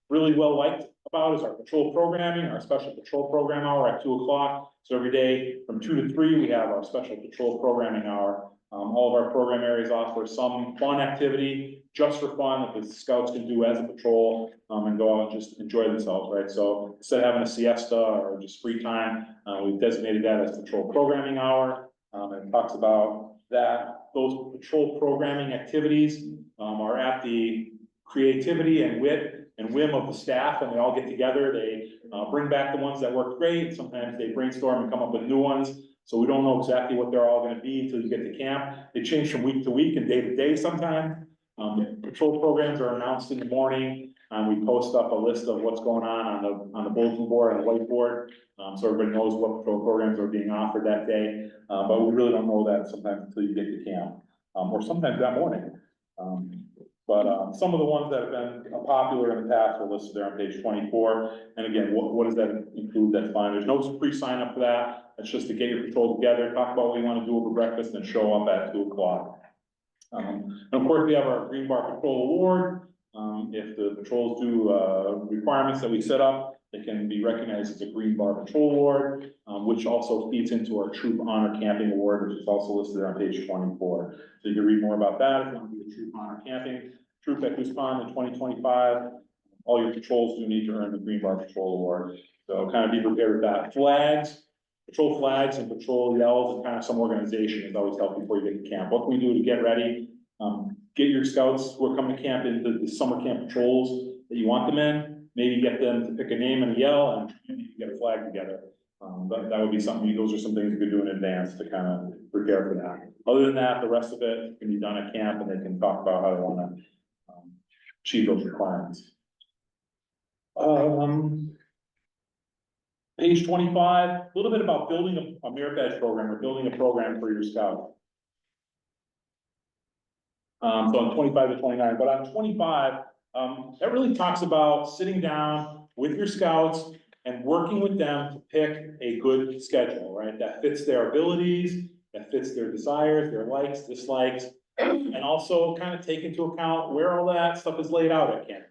really well liked about is our patrol programming, our special patrol program hour at 2 o'clock. So every day from 2 to 3, we have our special patrol programming hour. All of our program areas offer some fun activity just for fun that the scouts can do as a patrol, and go out and just enjoy themselves, right? So instead of having a siesta or just free time, we've designated that as patrol programming hour. It talks about that. Those patrol programming activities are at the creativity and wit and whim of the staff, and they all get together. They bring back the ones that work great. Sometimes they brainstorm and come up with new ones. So we don't know exactly what they're all going to be until you get to camp. They change from week to week and day to day sometimes. The patrol programs are announced in the morning. We post up a list of what's going on the bulletin board and the whiteboard, so everybody knows what patrol programs are being offered that day. But we really don't know that sometimes until you get to camp, or sometimes that morning. But some of the ones that have been popular in the past are listed there on page 24. And again, what does that include? That's fine. There's no pre-sign up for that. It's just to get your patrol together, talk about what you want to do over breakfast, and show up at 2 o'clock. And of course, we have our Green Bar Patrol Award. If the patrols do requirements that we set up, they can be recognized as a Green Bar Patrol Award, which also feeds into our Troop Honor Camping Award, which is also listed on page 24. So you can read more about that if you want to be a Troop Honor Camping Troop at Goose Pond in 2025. All your patrols do need to earn the Green Bar Patrol Award. So kind of be prepared with that. Flags, patrol flags and patrol yells and kind of some organization is always helpful before you get to camp. What can we do to get ready? Get your scouts who are coming to camp into the summer camp patrols that you want them in. Maybe get them to pick a name and a yell and you can get a flag together. But that would be something, those are some things you could do in advance to kind of prepare for that. Other than that, the rest of it can be done at camp and they can talk about how they want to achieve those requirements. Page 25, a little bit about building a merit badge program or building a program for your scout. So on 25 to 29, but on 25, that really talks about sitting down with your scouts and working with them to pick a good schedule, right? That fits their abilities, that fits their desires, their likes, dislikes, and also kind of take into account where all that stuff is laid out at camp.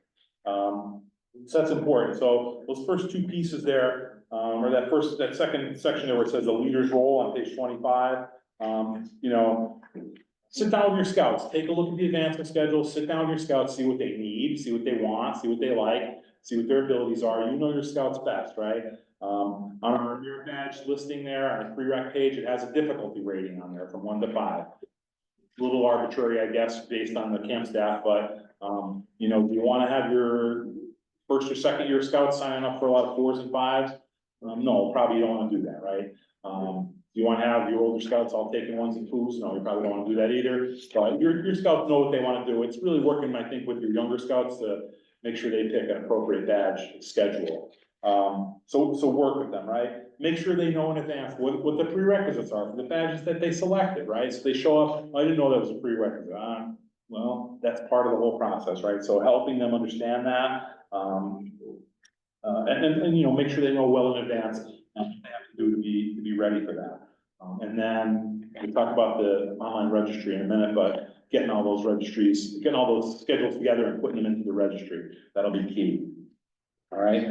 So that's important. So those first two pieces there, or that second section there where it says the leader's role on page 25, you know, sit down with your scouts, take a look at the advancement schedule, sit down with your scouts, see what they need, see what they want, see what they like, see what their abilities are. You know your scouts best, right? On our merit badge listing there, on the prereq page, it has a difficulty rating on there from 1 to 5. A little arbitrary, I guess, based on the camp staff, but, you know, do you want to have your first or second year scouts signing up for a lot of 4s and 5s? No, probably you don't want to do that, right? You want to have your older scouts all taking 1s and 2s? No, you probably don't want to do that either. But your scouts know what they want to do. It's really working, I think, with your younger scouts to make sure they pick an appropriate badge schedule. So work with them, right? Make sure they know in advance what the prerequisites are for the badges that they selected, right? So they show up, I didn't know that was a prerequisite. Well, that's part of the whole process, right? So helping them understand that, and you know, make sure they know well in advance what they have to do to be ready for that. And then we'll talk about the online registry in a minute, but getting all those registries, getting all those schedules together and putting them into the registry, that'll be key. All right,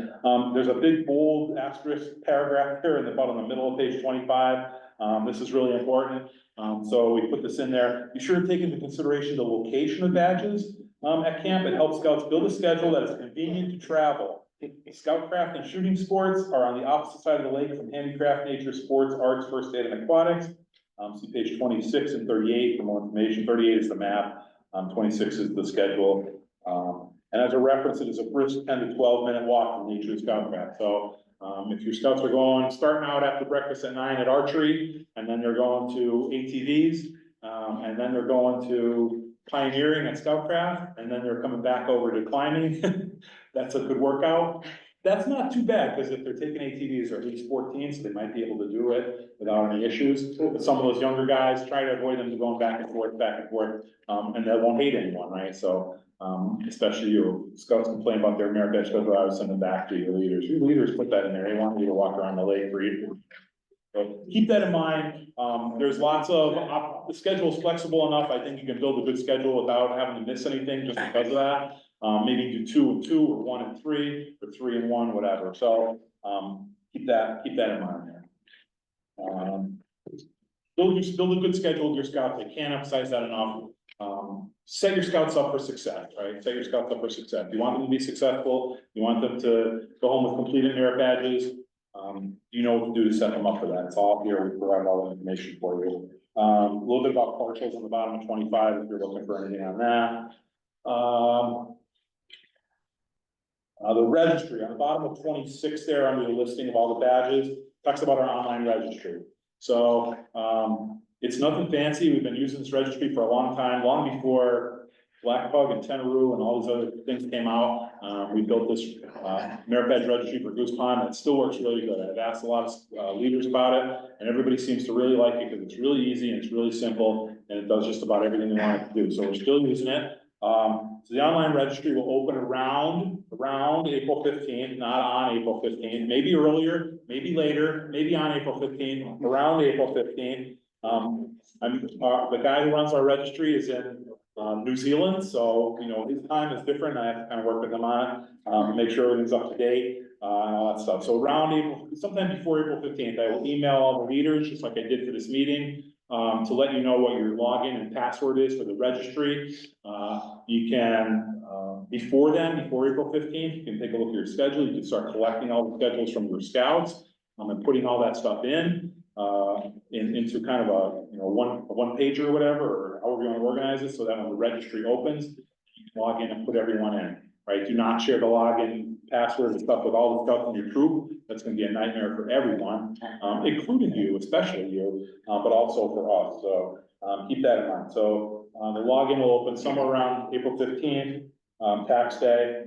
there's a big bold asterisk paragraph here in the bottom, the middle of page 25. This is really important. So we put this in there. Be sure to take into consideration the location of badges at camp. It helps scouts build a schedule that is convenient to travel. Scoutcraft and shooting sports are on the opposite side of the lake from handicraft, nature, sports, arts, first aid, and aquatics. See page 26 and 38 for more information. 38 is the map. 26 is the schedule. And as a reference, it is a brisk 10 to 12 minute walk from nature to Scoutcraft. So if your scouts are starting out after breakfast at 9 at archery, and then they're going to ATVs, and then they're going to pioneering at Scoutcraft, and then they're coming back over to climbing, that's a good workout. That's not too bad, because if they're taking ATVs, they're at least 14, so they might be able to do it without any issues. But some of those younger guys, try to avoid them going back and forth, and they won't hate anyone, right? So, especially your scouts complain about their merit badge schedule, I would send them back to your leaders. Your leaders put that in there, they want you to walk around the lake for you. So keep that in mind. There's lots of, the schedule is flexible enough. I think you can build a good schedule without having to miss anything just because of that. Maybe do 2 and 2 or 1 and 3 or 3 and 1, whatever. So, keep that in mind there. Build a good schedule with your scouts. I can't emphasize that enough. Set your scouts up for success, right? Set your scouts up for success. You want them to be successful. You want them to go home with completed merit badges. You know what to do to set them up for that. It's all here. We provide all the information for you. A little bit about partials on the bottom of 25 if you're looking for anything on that. The registry on the bottom of 26 there under the listing of all the badges talks about our online registry. So it's nothing fancy. We've been using this registry for a long time, long before Black Pug and Tenaroo and all these other things came out. We built this merit badge registry for Goose Pond, and it still works really good. I've asked a lot of leaders about it, and everybody seems to really like it because it's really easy and it's really simple, and it does just about everything we want it to do. So we're still using it. So the online registry will open around April 15th, not on April 15th, maybe earlier, maybe later, maybe on April 15th, around April 15th. The guy who runs our registry is in New Zealand, so you know his time is different. I have to kind of work with him on it, make sure everything's up to date. and all that stuff. So around April, sometime before April 15th, I will email all the leaders, just like I did for this meeting, to let you know what your login and password is for the registry. You can, before then, before April 15th, you can take a look at your schedule. You can start collecting all the schedules from your scouts, and putting all that stuff into kind of a, one pager or whatever, or however you want to organize it, so that when the registry opens, you can log in and put everyone in, right? Do not share the login password and stuff with all the stuff in your troop. That's gonna be a nightmare for everyone, including you, especially you, but also for us. So, keep that in mind. So, the login will open somewhere around April 15th, tax day.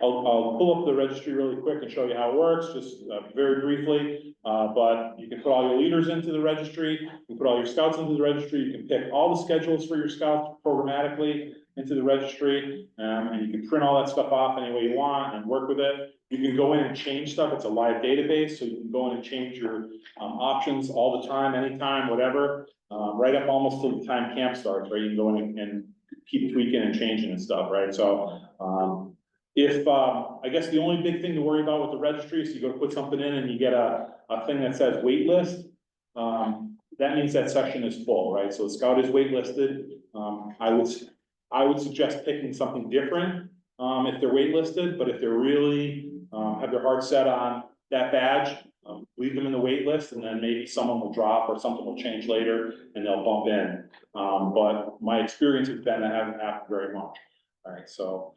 I'll pull up the registry really quick and show you how it works, just very briefly. But you can put all your leaders into the registry, you can put all your scouts into the registry, you can pick all the schedules for your scouts programmatically into the registry, and you can print all that stuff off any way you want and work with it. You can go in and change stuff. It's a live database, so you can go in and change your options all the time, anytime, whatever, right up almost till the time camp starts, right? You can go in and keep tweaking and changing and stuff, right? So, I guess the only big thing to worry about with the registry is you go to put something in and you get a thing that says wait list. That means that section is full, right? So the scout is waitlisted. I would suggest picking something different, if they're waitlisted, but if they're really, have their heart set on that badge, leave them in the wait list, and then maybe someone will drop or something will change later and they'll bump in. But my experience has been that hasn't happened very much. All right, so,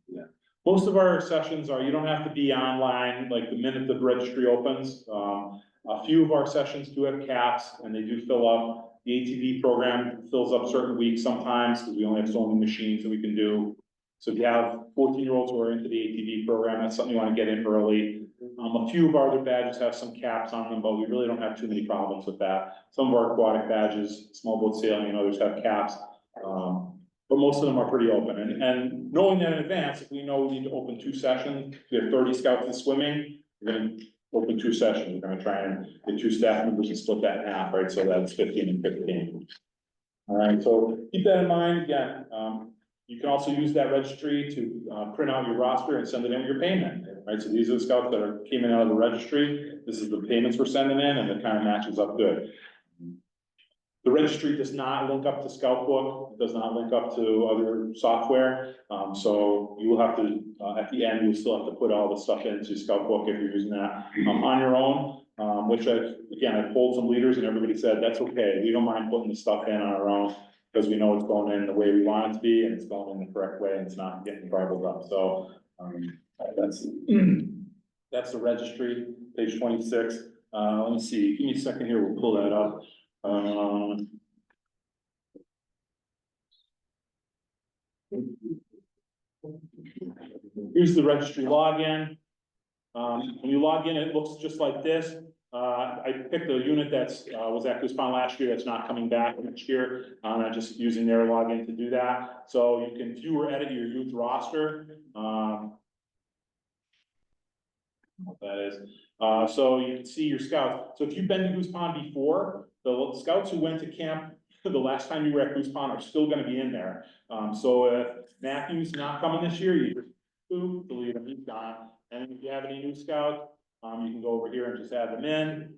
yeah. Most of our sessions are, you don't have to be online, like the minute the registry opens. A few of our sessions do have caps and they do fill up. The ATV program fills up certain weeks sometimes, because we only have so many machines that we can do. So if you have 14-year-olds who are into the ATV program, that's something you want to get in early. A few of our other badges have some caps on them, but we really don't have too many problems with that. Some of our aquatic badges, small boat sailing and others have caps. But most of them are pretty open, and knowing that in advance, if we know we need to open 2 sessions, we have 30 scouts in swimming, we're gonna open 2 sessions, we're gonna try and get 2 staff members and split that in half, right, so that's 15 and 15. All right, so keep that in mind, again, you can also use that registry to print out your roster and send it in with your payment, right, so these are the scouts that came in out of the registry, this is the payments we're sending in, and it kind of matches up good. The registry does not link up to Scoutbook, it does not link up to other software. So you will have to, at the end, you'll still have to put all the stuff into Scoutbook if you're using that on your own. Which I polled some leaders and everybody said, that's okay, we don't mind putting the stuff in on our own, because we know it's going in the way we want it to be, and it's going in the correct way, and it's not getting garbled up. So, that's the registry, page 26. Let me see, give me a second here, we'll pull that up. Here's the registry login. When you log in, it looks just like this. I picked a unit that's was at Goose Pond last year that's not coming back next year. I'm just using their login to do that. So you can view or edit your youth roster. What that is. So you can see your scouts. So if you've been to Goose Pond before, the scouts who went to camp the last time you were at Goose Pond are still gonna be in there. So if Matthew's not coming this year, you just delete him, he's gone. And if you have any new scouts, you can go over here and just add them in.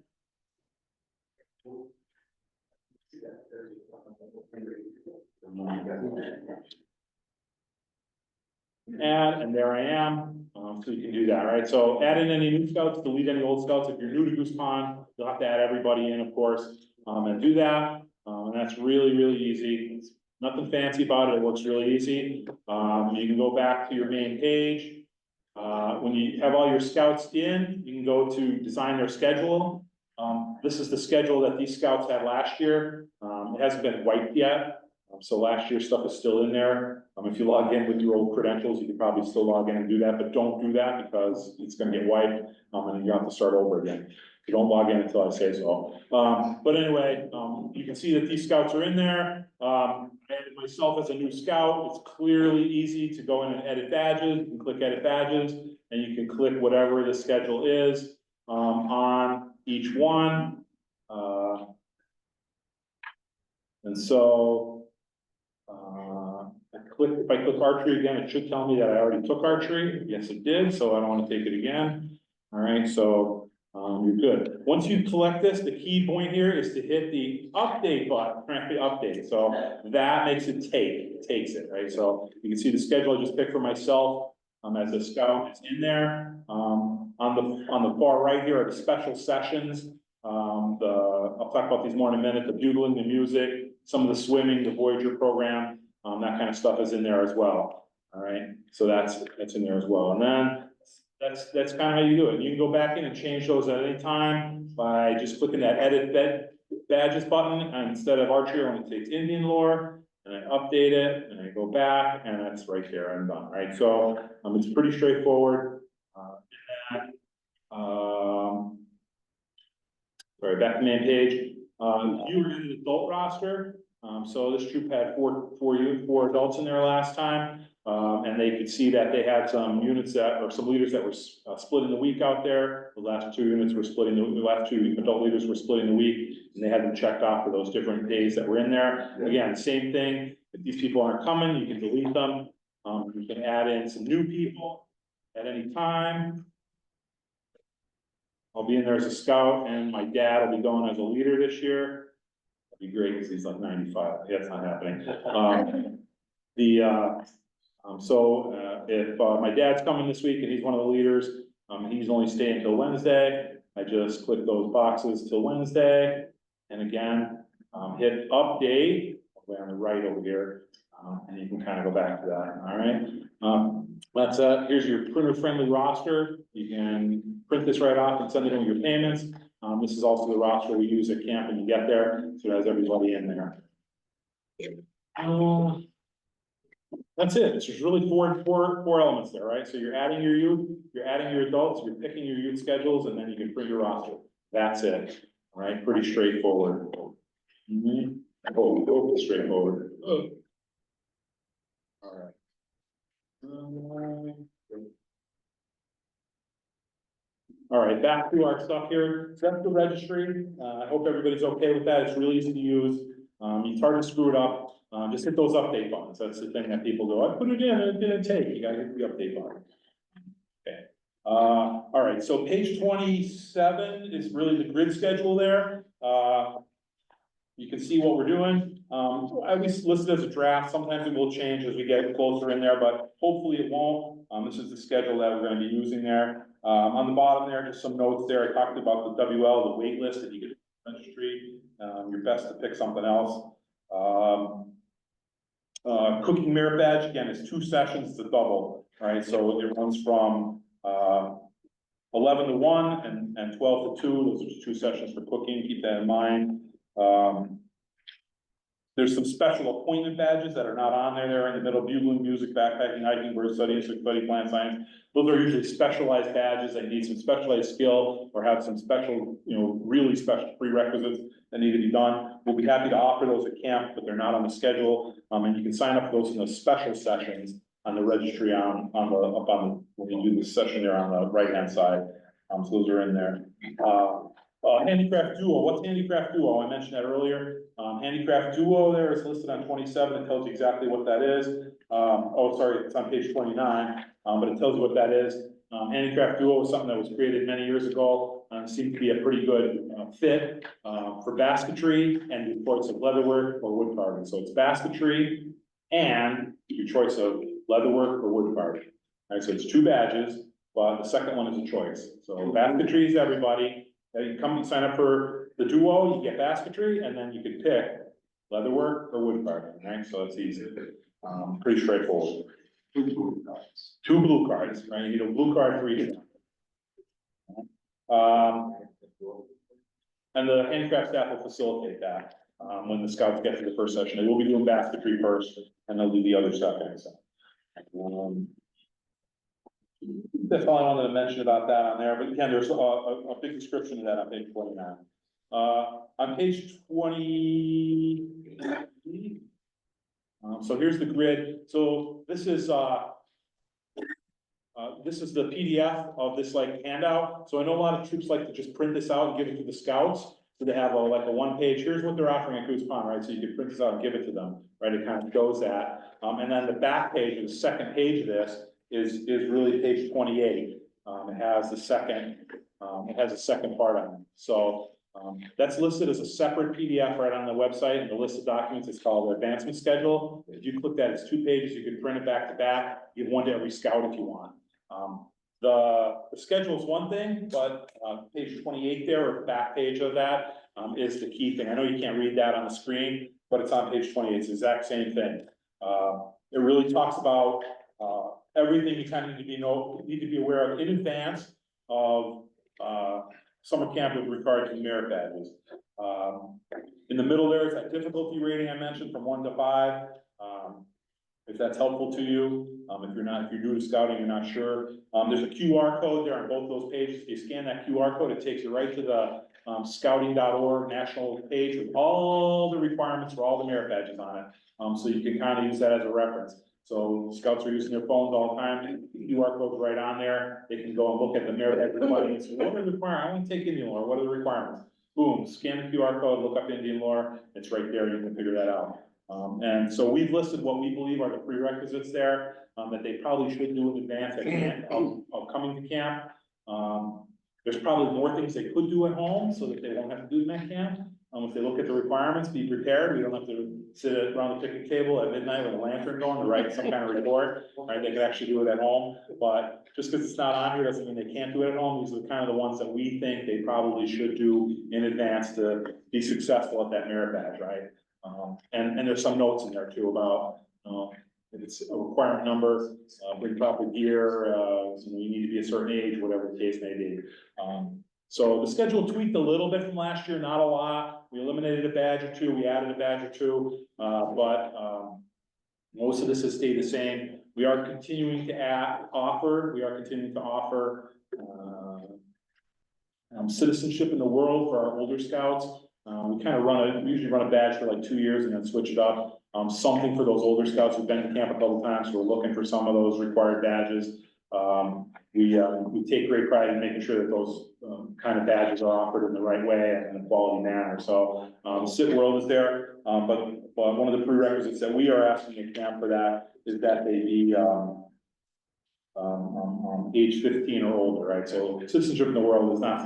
And there I am, so you can do that, right? So add in any new scouts, delete any old scouts. If you're new to Goose Pond, you'll have to add everybody in, of course, and do that. And that's really, really easy. It's nothing fancy about it. It works really easy. You can go back to your main page. When you have all your scouts in, you can go to design their schedule. This is the schedule that these scouts had last year. It hasn't been wiped yet. So last year's stuff is still in there. If you log in with your old credentials, you can probably still log in and do that, but don't do that because it's gonna get wiped, and you have to start over again. You don't log in until I say so. But anyway, you can see that these scouts are in there. I added myself as a new scout. It's clearly easy to go in and edit badges. You can click edit badges, and you can click whatever the schedule is on each one. And so I if I click archery again, it should tell me that I already took archery. Yes, it did, so I don't wanna take it again. All right, so, you're good. Once you collect this, the key point here is to hit the update button, right, the update, so that makes it takes it, right? So you can see the schedule I just picked for myself, as a scout, it's in there. On the far right here are the special sessions. I'll talk about these more in a minute, the bugling, the music, some of the swimming, the Voyager program, that kind of stuff is in there as well. All right, so that's in there as well, and then that's kind of how you do it. You can go back in and change those at any time by just clicking that edit badges button, and instead of archery, I want to take Indian lore, and I update it, and I go back, and that's right there, I'm done, right? So, it's pretty straightforward. Sorry, back to main page. You were in the adult roster, so this troop had four adults in there last time. And they could see that they had some units or some leaders that were splitting the week out there. The last two units were splitting, the last two adult leaders were splitting the week, and they had them checked off for those different days that were in there. Again, same thing, if these people aren't coming, you can delete them. You can add in some new people at any time. I'll be in there as a scout, and my dad will be going as a leader this year. That'd be great, because he's like 95, yeah, it's not happening. If my dad's coming this week and he's one of the leaders, he's only staying till Wednesday. I just click those boxes till Wednesday. And again, hit update, way on the right over here, and you can kind of go back to that, all right? Here's your printer-friendly roster. You can print this right off and send it in with your payments. This is also the roster we use at camp when you get there, so it has everybody in there. That's it. It's just really four elements there, right? So you're adding your youth, you're adding your adults, you're picking your youth schedules, and then you can print your roster. That's it, all right? Pretty straightforward. Straightforward. All right. All right, back to our stuff here. So that's the registry. I hope everybody's okay with that. It's really easy to use. It's hard to screw it up. Just hit those update buttons. That's the thing that people go, I put it in and it didn't take. You gotta hit the update button. Okay. All right, so page 27 is really the grid schedule there. You can see what we're doing. I always list it as a draft. Sometimes it will change as we get closer in there, but hopefully it won't. This is the schedule that we're gonna be using there. On the bottom there, just some notes there. I talked about the WL, the wait list. If you get registry, you're best to pick something else. Cooking merit badge, again, is 2 sessions, it's a double, right? So it runs from 11 to 1 and 12 to 2. Those are just 2 sessions for cooking, keep that in mind. There's some special appointment badges that are not on there. They're in the middle: bugling, music, backpacking, hiking, bird study, insect study, plant science. Those are usually specialized badges that need some specialized skill or have some special, really special prerequisites that need to be done. We'll be happy to offer those at camp, but they're not on the schedule. And you can sign up for those in the special sessions on the registry when you do the session there on the right-hand side. So those are in there. Handicraft Duo, what's Handicraft Duo? I mentioned that earlier. Handicraft Duo there is listed on 27. It tells you exactly what that is. It's on page 29, but it tells you what that is. Handicraft Duo is something that was created many years ago. Seemed to be a pretty good fit for basketry and your choice of leatherwork or wood carving. So it's basketry and your choice of leatherwork or wood carving. All right, so it's 2 badges, but the second one is a choice. So basketry is everybody. You come and sign up for the Duo, you get basketry, and then you can pick leatherwork or wood carving, right? So it's easy. Pretty straightforward. 2 blue cards, right? You need a blue card for each one. And the handicraft staff will facilitate that when the scouts get to the first session. They will be doing basketry first, and they'll do the other second. So. That's all I wanted to mention about that on there, but again, there's a big description of that on page 29. On page 20, so here's the grid. So this is the PDF of this handout. So I know a lot of troops like to just print this out and give it to the scouts. So they have like a one page, here's what they're offering at Goose Pond, right? So you can print this out and give it to them, right? It kind of shows that. And then the back page, or the second page of this is really page 28. It has the second, it has a second part on it. So, that's listed as a separate PDF right on the website, and the list of documents is called the advancement schedule. If you click that, it's 2 pages, you can print it back to back, give one to every scout if you want. The schedule is one thing, but, page 28 there, or the back page of that, is the key thing. I know you can't read that on the screen, but it's on page 28, it's the exact same thing. It really talks about, everything you kind of need to be aware of in advance of, summer camp with regard to merit badges. In the middle there is that difficulty rating I mentioned from 1 to 5. If that's helpful to you, if you're new to scouting, you're not sure. There's a QR code there on both those pages. If you scan that QR code, it takes you right to the scouting.org national page with all the requirements for all the merit badges on it. So you can kind of use that as a reference. So scouts are using their phones all the time, the QR code's right on there, they can go and look at the merit badge requirements, what are the requirements, I want to take Indian lore, what are the requirements? Boom, scan the QR code, look up Indian lore, it's right there, you can figure that out. And so we've listed what we believe are the prerequisites there, that they probably should do in advance of coming to camp. There's probably more things they could do at home, so that they won't have to do them at camp. If they look at the requirements, be prepared, we don't have to sit around the picnic table at midnight with a lantern going to write some kind of report, right? They could actually do it at home, but just because it's not on here doesn't mean they can't do it at home. These are kind of the ones that we think they probably should do in advance to be successful at that merit badge, right? And there's some notes in there too about, if it's a requirement number, bring proper gear, you need to be a certain age, whatever the case may be. So the schedule tweaked a little bit from last year, not a lot. We eliminated a badge or two, we added a badge or two, but most of this has stayed the same. We are continuing to offer citizenship in the world for our older scouts. We usually run a badge for like 2 years and then switch it up. Something for those older scouts who've been to camp a couple times, who are looking for some of those required badges. We take great pride in making sure that those kind of badges are offered in the right way and in a quality manner. So Sit World is there, but one of the prerequisites that we are asking at camp for that is that they be age 15 or older, right? So citizenship in the world is not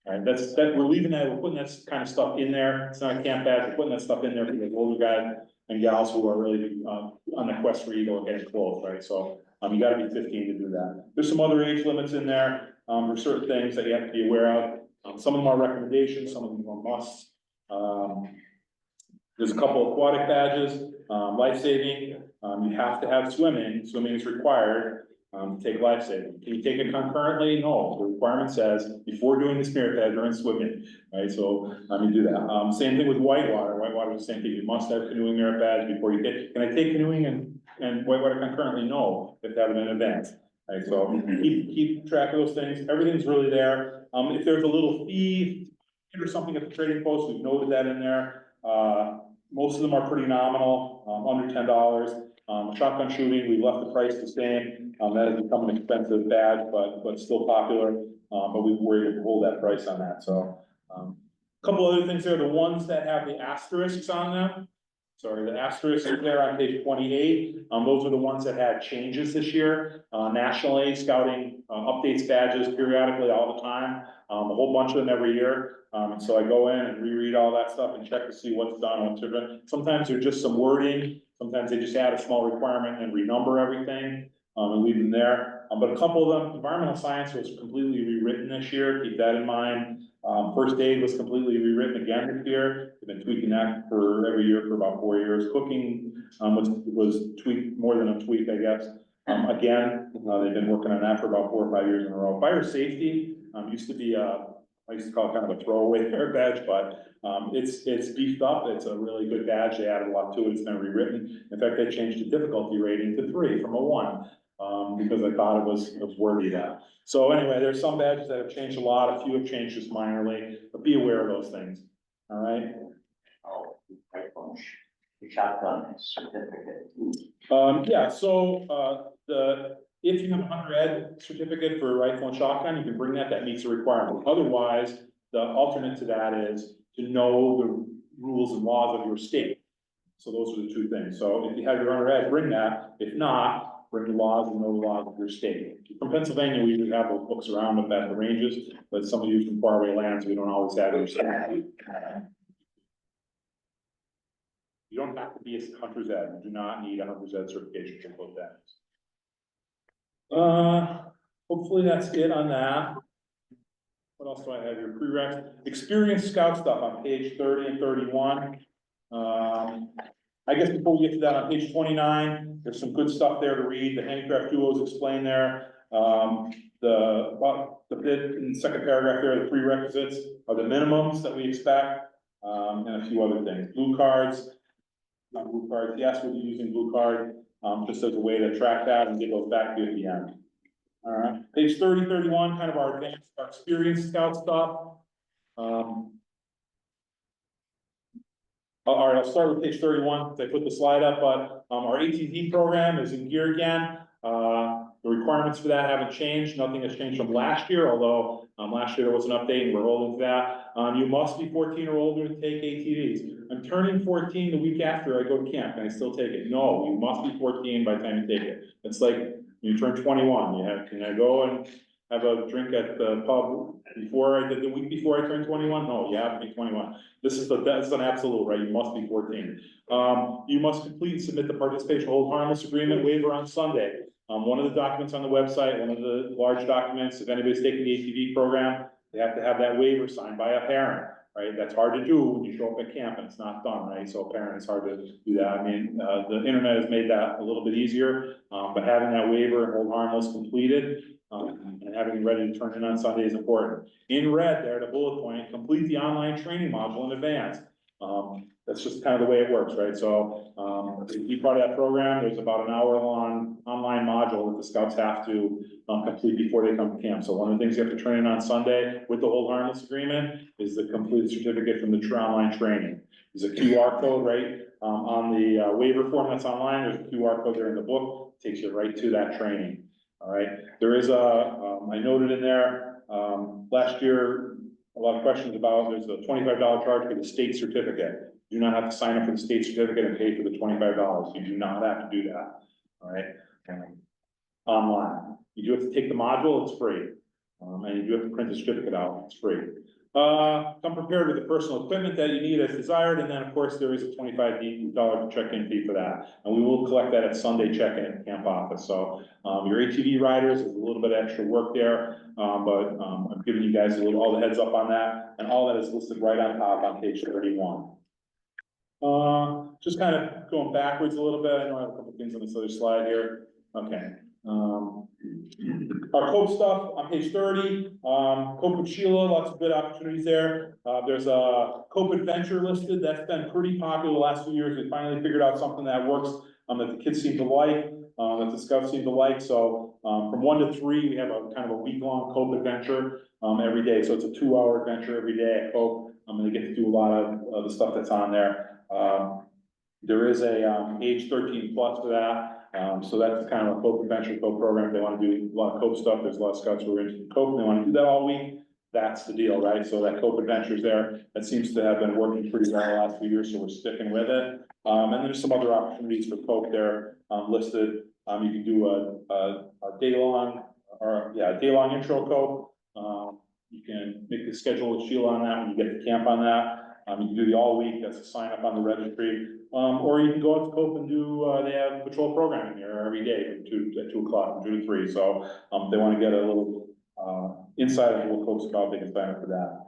right? We're leaving that, we're putting that kind of stuff in there. It's not a camp badge, we're putting that stuff in there for the older guys and gals who are really on the quest for eagle and getting close, right? So you gotta be 15 to do that. There's some other age limits in there. There's certain things that you have to be aware of. Some of them are recommendations, some of them are musts. There's a couple aquatic badges, life-saving. You have to have swimming. Swimming is required to take life-saving. Can you take it concurrently? No. The requirement says before doing this merit badge, learn swimming, right? So you do that. Same thing with whitewater. Whitewater is the same thing. You must have canoeing merit badge before you take. Can I take canoeing and whitewater concurrently? No, if they have it in advance. Right, so keep track of those things. Everything's really there. If there's a little fee or something at the trading post, we've noted that in there. Most of them are pretty nominal, under $10. Shotgun shooting, we left the price the same. That has become an expensive badge, but still popular. But we were able to hold that price on that. So a couple other things there. The ones that have the asterisks on them. Sorry, the asterisks are there on page 28. Those are the ones that had changes this year. Nationally, scouting updates badges periodically all the time, a whole bunch of them every year. So I go in and reread all that stuff and check to see what's done, what's different. Sometimes there's just some wording. Sometimes they just add a small requirement and renumber everything and leave them there. But a couple of them, environmental science was completely rewritten this year. Keep that in mind. First aid was completely rewritten again this year. We've been tweaking that for every year for about 4 years. Cooking was tweaked, more than a tweak, I guess. Again, they've been working on that for about 4 or 5 years in a row. Fire safety used to be I used to call it kind of a throwaway merit badge, but it's beefed up. It's a really good badge. They added a lot to it. It's been rewritten. In fact, they changed the difficulty rating to 3 from a 1. Because I thought it was worthy of that. So anyway, there's some badges that have changed a lot, a few have changed just minorly, but be aware of those things, all right? Oh, the shotgun certificate. Yeah, so if you have a hunter ed certificate for rifle and shotgun, you can bring that meets the requirement. Otherwise, the alternate to that is to know the rules and laws of your state. So those are the two things. So if you have your undergrad, bring that. If not, bring the laws and know the laws of your state. From Pennsylvania, we usually have those books around up at the ranges, but some of you from faraway lands, we don't always have your state. You don't have to be a hunter's ed. You do not need a hunter's ed certification to vote that. Hopefully that's it on that. What else do I have here? Prereqs, experienced scout stuff on page 30 and 31. I guess before we get to that, on page 29, there's some good stuff there to read. The handicraft duos explained there. The bit in the second paragraph there, the prerequisites are the minimums that we expect, and a few other things. Blue cards, not blue cards. Yes, we'll be using blue card, just as a way to track that and get those back to you at the end. All right, page 30, 31, kind of our advanced, our experienced scout stuff. All right, I'll start with page 31, because I put the slide up, but, our ATV program is in gear again. The requirements for that haven't changed. Nothing has changed from last year, although, last year there was an update and we're holding to that. You must be 14 or older to take ATVs. I'm turning 14 the week after I go to camp. Can I still take it? No, you must be 14 by the time you take it. It's like you turn 21. Can I go and have a drink at the pub before I did the week before I turned 21? No, you have to be 21. That's an absolute, right? You must be 14. You must complete and submit the participation hold harmless agreement waiver on Sunday. One of the documents on the website, one of the large documents, if anybody's taking the ATV program, they have to have that waiver signed by a parent, right? That's hard to do when you show up at camp and it's not done, right? So a parent, it's hard to do that. I mean, the internet has made that a little bit easier, but having that waiver and hold harmless completed, and having it ready to turn in on Sunday is important. In red there, the bullet point, complete the online training module in advance. That's just kind of the way it works, right? So, to be part of that program, there's about an hour-long online module that the scouts have to complete before they come to camp. So one of the things you have to turn in on Sunday with the hold harmless agreement is the complete certificate from the online training. There's a QR code, right? On the waiver form that's online, there's a QR code there in the book, takes you right to that training. All right, there is I noted in there, last year, a lot of questions about, there's a $25 charge for the state certificate. You do not have to sign up for the state certificate and pay for the $25. You do not have to do that, all right? Online, you do have to take the module, it's free. And you do have to print the certificate out, it's free. Come prepared with the personal equipment that you need as desired, and then of course there is a $25 check-in fee for that. And we will collect that at Sunday check-in at the camp office. So your ATV riders, there's a little bit of extra work there, but I'm giving you guys all the heads up on that, and all that is listed right on top on page 31. Just kind of going backwards a little bit. I know I have a couple things on this other slide here. Okay. Our COPE stuff on page 30, COPE with Sheila, lots of good opportunities there. There's a COPE adventure listed. That's been pretty popular the last few years. We finally figured out something that works, that the kids seem to like, that the scouts seem to like. So from 1 to 3, we have a kind of a week-long COPE adventure every day. So it's a 2-hour adventure every day at COPE. And they get to do a lot of the stuff that's on there. There is a age 13 plus for that. So that's kind of a COPE adventure COPE program. If they want to do a lot of COPE stuff, there's a lot of scouts who are into COPE and they want to do that all week. That's the deal, right? So that COPE adventure's there. That seems to have been working pretty well the last few years, so we're sticking with it. And there's some other opportunities for COPE there listed. You can do a day-long day-long intro COPE. You can make the schedule with Sheila on that when you get to camp on that. You can do the all week, that's a sign up on the registry. Or you can go out to COPE and do, they have patrol programming here every day at 2 o'clock, from 2 to 3. So if they want to get a little insight into what COPE's about, they can sign up for that.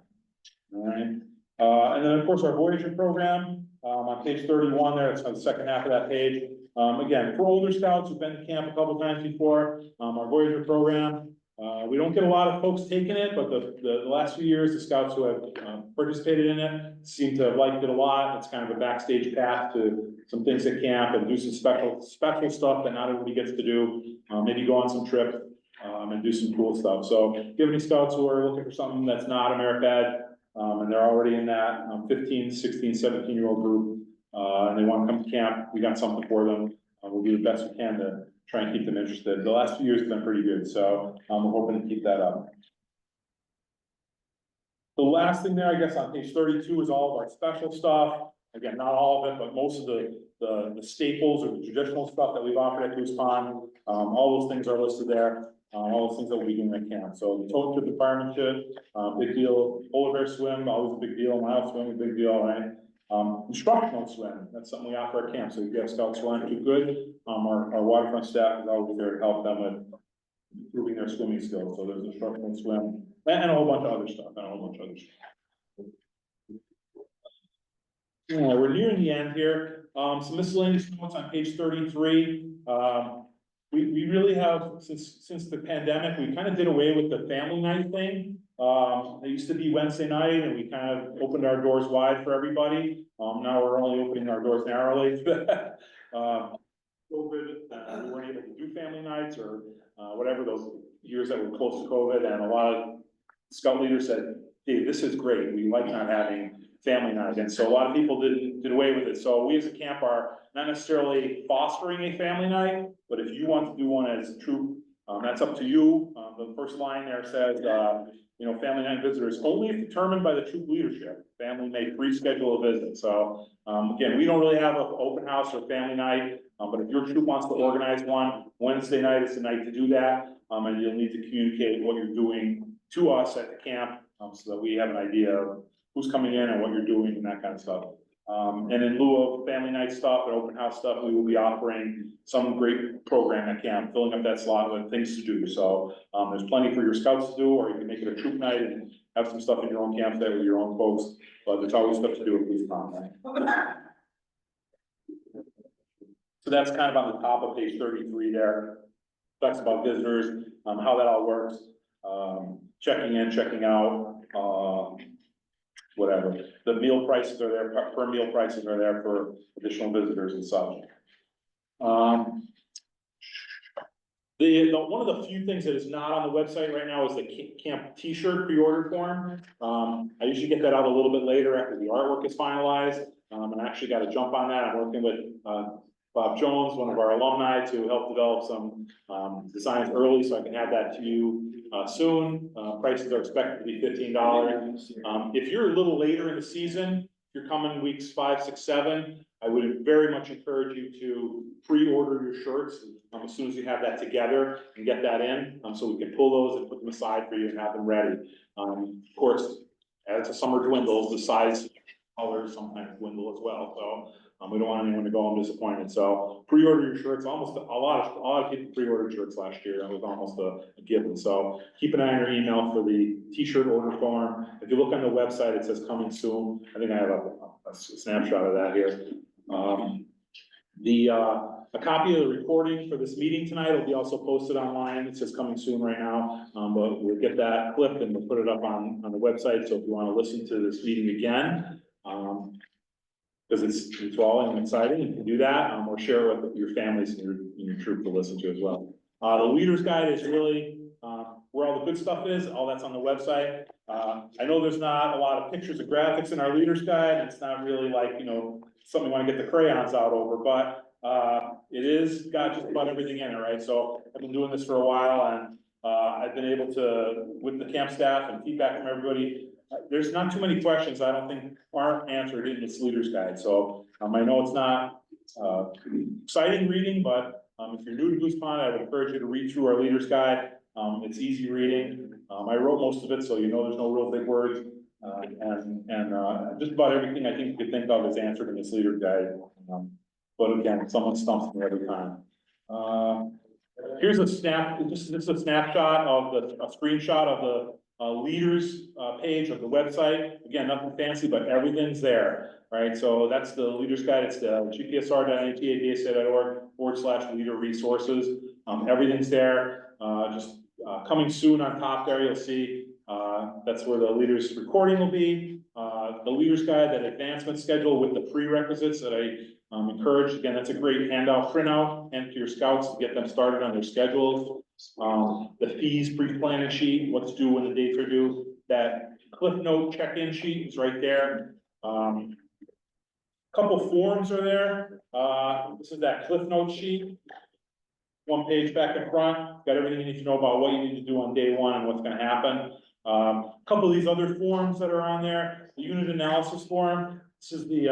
All right. And then of course our Voyager program, on page 31 there, it's on the second half of that page. Again, for older scouts who've been to camp a couple times before, our Voyager program, we don't get a lot of folks taking it, but the last few years, the scouts who have participated in it seem to have liked it a lot. It's kind of a backstage path to some things at camp and do some special stuff that not everybody gets to do. Maybe go on some trips and do some cool stuff. So if you have any scouts who are looking for something that's not AmeriCAD, and they're already in that 15, 16, 17-year-old group, and they want to come to camp, we got something for them. We'll do the best we can to try and keep them interested. The last few years have been pretty good, so we're hoping to keep that up. The last thing there, I guess, on page 32 is all of our special stuff. Again, not all of it, but most of the staples or the traditional stuff that we've offered at Goose Pond. All those things are listed there, all those things that we do in camp. So the total trip environment trip, big deal. Polar bear swim, always a big deal. Mile swim, a big deal, right? Instructional swim, that's something we offer at camp. So if you have scouts who aren't too good, our waterfront staff is always there to help them with improving their swimming skills. So there's instructional swim and a whole bunch of other stuff, Yeah, we're nearing the end here. Some miscellaneous notes on page 33. We really have, since the pandemic, we kind of did away with the family night thing. It used to be Wednesday night and we kind of opened our doors wide for everybody. Now we're only opening our doors narrowly. COVID, we weren't able to do family nights or whatever those years that were close to COVID, and a lot of scout leaders said, "Hey, this is great. We like not having family night," and so a lot of people did away with it. So we as a camp are not necessarily fostering a family night, but if you want to do one as a troop, that's up to you. The first line there says, family night visitors only if determined by the troop leadership. Family may pre-schedule a visit. So again, we don't really have an open house or family night, but if your troop wants to organize one, Wednesday night is the night to do that, and you'll need to communicate what you're doing to us at the camp, so that we have an idea of who's coming in and what you're doing and that kind of stuff. And in lieu of family night stuff and open house stuff, we will be offering some great program at camp, filling up that slot with things to do. So there's plenty for your scouts to do, or you can make it a troop night and have some stuff in your own campsite with your own folks. But there's always stuff to do at Goose Pond, right? So that's kind of on the top of page 33 there. Talks about visitors, how that all works, checking in, checking out, whatever. The meal prices are there, per meal prices are there for additional visitors and such. One of the few things that is not on the website right now is the camp t-shirt pre-order form. I usually get that out a little bit later after the artwork is finalized. And I actually got to jump on that. I'm working with Bob Jones, one of our alumni, to help develop some designs early, so I can have that to you soon. Prices are expected to be $15. If you're a little later in the season, if you're coming weeks 5, 6, 7, I would very much encourage you to pre-order your shirts as soon as you have that together and get that in, so we can pull those and put them aside for you and have them ready. Of course, as the summer dwindles, the size colors sometimes dwindle as well, so we don't want anyone to go home disappointed. So pre-order your shirts. Almost a lot of people pre-ordered shirts last year. That was almost a given. So keep an eye on your email for the t-shirt order form. If you look on the website, it says coming soon. I think I have a snapshot of that here. A copy of the recording for this meeting tonight will be also posted online. It says coming soon right now, but we'll get that clipped and we'll put it up on the website. So if you want to listen to this meeting again, because it's enthralling and exciting, you can do that, or share it with your families and your troop to listen to as well. The leader's guide is really where all the good stuff is. All that's on the website. I know there's not a lot of pictures or graphics in our leader's guide. It's not really like, something you want to get the crayons out over, but it is got just about everything in it, right? So I've been doing this for a while, and I've been able to, with the camp staff and feedback from everybody, there's not too many questions I don't think aren't answered in this leader's guide. So I know it's not exciting reading, but if you're new to Goose Pond, I would encourage you to read through our leader's guide. It's easy reading. I wrote most of it, so there's no real big words. And just about everything I think you could think of is answered in this leader's guide. But again, someone stumps me every time. Here's a this is a snapshot of a screenshot of the leaders page of the website. Again, nothing fancy, but everything's there, right? So that's the leaders guide. It's the gpsr.natadsa.org/leader resources. Everything's there. Just coming soon on top there, you'll see that's where the leaders recording will be. The leaders guide, that advancement schedule with the prerequisites that I encourage. Again, that's a great handout printout and to your scouts to get them started on their schedules. The fees pre-planning sheet, what's due when the dates are due. That Cliff Note check-in sheet is right there. Couple forms are there. This is that Cliff Note sheet. One page back and front, got everything you need to know about what you need to do on day one and what's going to happen. A couple of these other forms that are on there, the unit analysis form, this is the,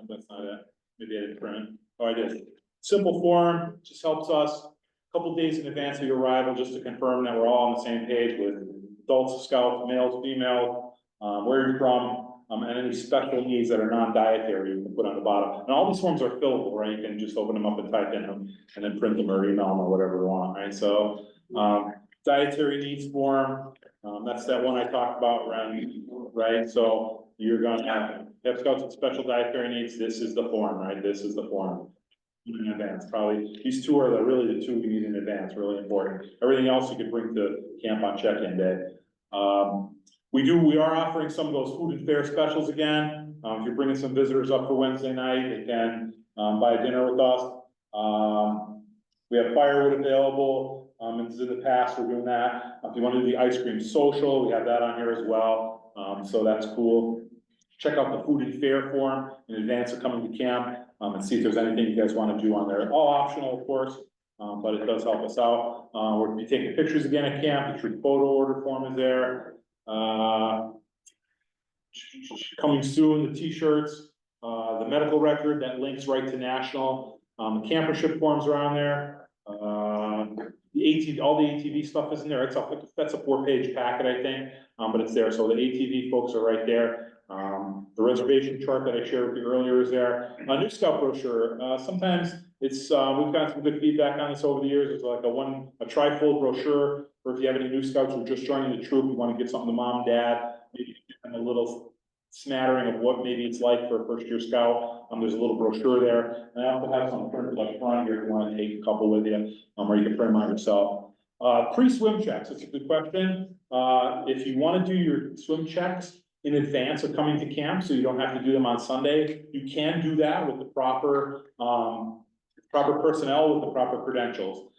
that's not it, maybe I didn't print it. Oh, I did. Simple form, just helps us a couple days in advance of your arrival, just to confirm that we're all on the same page with adults, scouts, males, females, where you're from, and any special needs that are non-dietary, you can put on the bottom. And all these forms are fillable, right? You can just open them up and type in them, and then print them or email them or whatever you want, right? So, dietary needs form, that's that one I talked about, right? So you're gonna have scouts with special dietary needs, this is the form, right? This is the form. In advance, probably, these two are really the two you need in advance, really important. Everything else you could bring to camp on check-in day. We are offering some of those food and fare specials again. If you're bringing some visitors up for Wednesday night, they can, buy dinner with us. We have firewood available, and in the past, we're doing that. If you want to do the ice cream social, we have that on here as well, so that's cool. Check out the food and fare form in advance of coming to camp, and see if there's anything you guys want to do on there. All optional, of course, but it does help us out. We're gonna be taking pictures again at camp. The troop photo order form is there. Coming soon, the t-shirts, the medical record that links right to national. The campership forms are on there. The ATV, all the ATV stuff is in there. That's a 4-page packet, I think, but it's there. So the ATV folks are right there. The reservation chart that I shared with you earlier is there. A new scout brochure, sometimes it's, we've gotten some good feedback on this over the years. It's like a tri-fold brochure, or if you have any new scouts who are just joining the troop, you want to give something to mom, dad, maybe a little smattering of what maybe it's like for a first-year scout. There's a little brochure there, and I also have some printed up front here if you want to take a couple with you, or you can print them out yourself. Pre-swim checks, it's a good question. If you want to do your swim checks in advance of coming to camp, so you don't have to do them on Sunday, you can do that with the proper personnel with the proper credentials.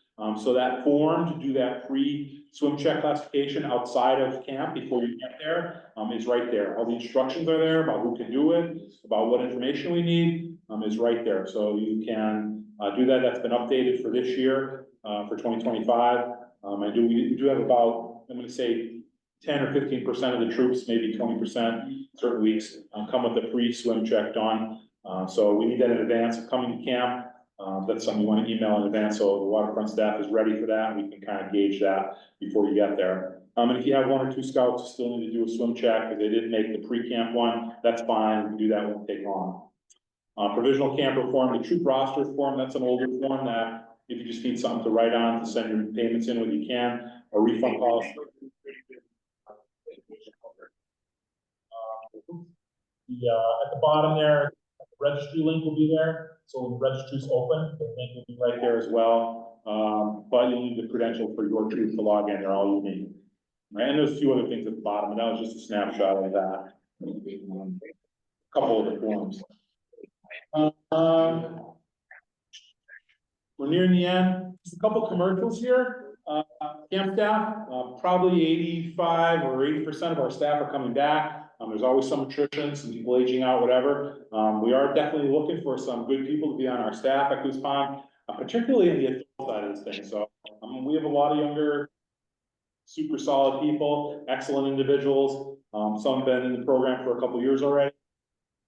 So that form to do that pre-swim check classification outside of camp before you get there, is right there. All the instructions are there about who can do it, about what information we need, is right there. So you can, do that. That's been updated for this year, for 2025. We do have about, I'm gonna say 10 or 15% of the troops, maybe 20% certain weeks, come with a pre-swim check done. So we need that in advance of coming to camp. That's something you want to email in advance, so the waterfront staff is ready for that, and we can kind of gauge that before you get there. And if you have 1 or 2 scouts who still need to do a swim check, because they didn't make the pre-camp one, that's fine, we can do that, won't take long. Provisional camper form, the troop roster form, that's an older form that if you just need something to write on to send your payments in when you can, a refund policy. At the bottom there, the registry link will be there. So when the registry's open, the link will be right there as well. But you'll need the credential for your troop to log in. They're all you need. Right? And there's a few other things at the bottom, and that was just a snapshot of that. A couple of the forms. We're nearing the end. Just a couple commercials here. Camp staff, probably 85 or 80% of our staff are coming back. There's always some attrition, some people aging out, whatever. We are definitely looking for some good people to be on our staff at Goose Pond, particularly in the adult side of this thing. So we have a lot of younger, super solid people, excellent individuals. Some have been in the program for a couple of years already.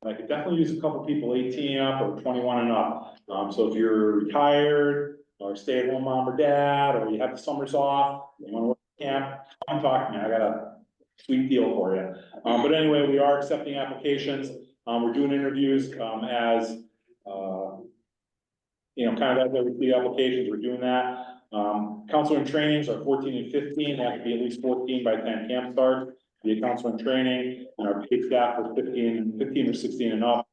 I could definitely use a couple people 18 up or 21 and up. So if you're retired or stay-at-home mom or dad, or you have the summers off, you want to work at camp, come talk to me. I got a sweet deal for you. But anyway, we are accepting applications. We're doing interviews as kind of as we see applications, we're doing that. Counselor in trainings are 14 and 15. That could be at least 14 by the time camp starts. Be a counselor in training, and our paid staff are 15 or 16 and up.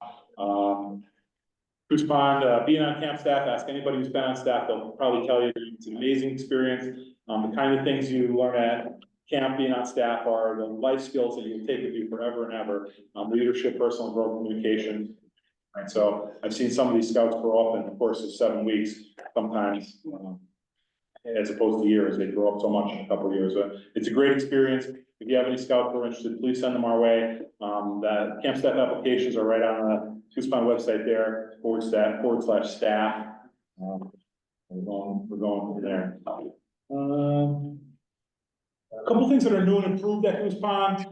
Goose Pond, being on camp staff, ask anybody who's been on staff, they'll probably tell you it's an amazing experience. The kind of things you learn at camp being on staff are the life skills that you'll take with you forever and ever. Leadership, personal growth, communication. And so I've seen some of these scouts grow up in the course of 7 weeks, sometimes, as opposed to years. They grow up so much in a couple of years. It's a great experience. If you have any scouts who are interested, please send them our way. The camp staff applications are right on the Goose Pond website there, /staff. We're going from there. A couple things that are new and improved at Goose Pond,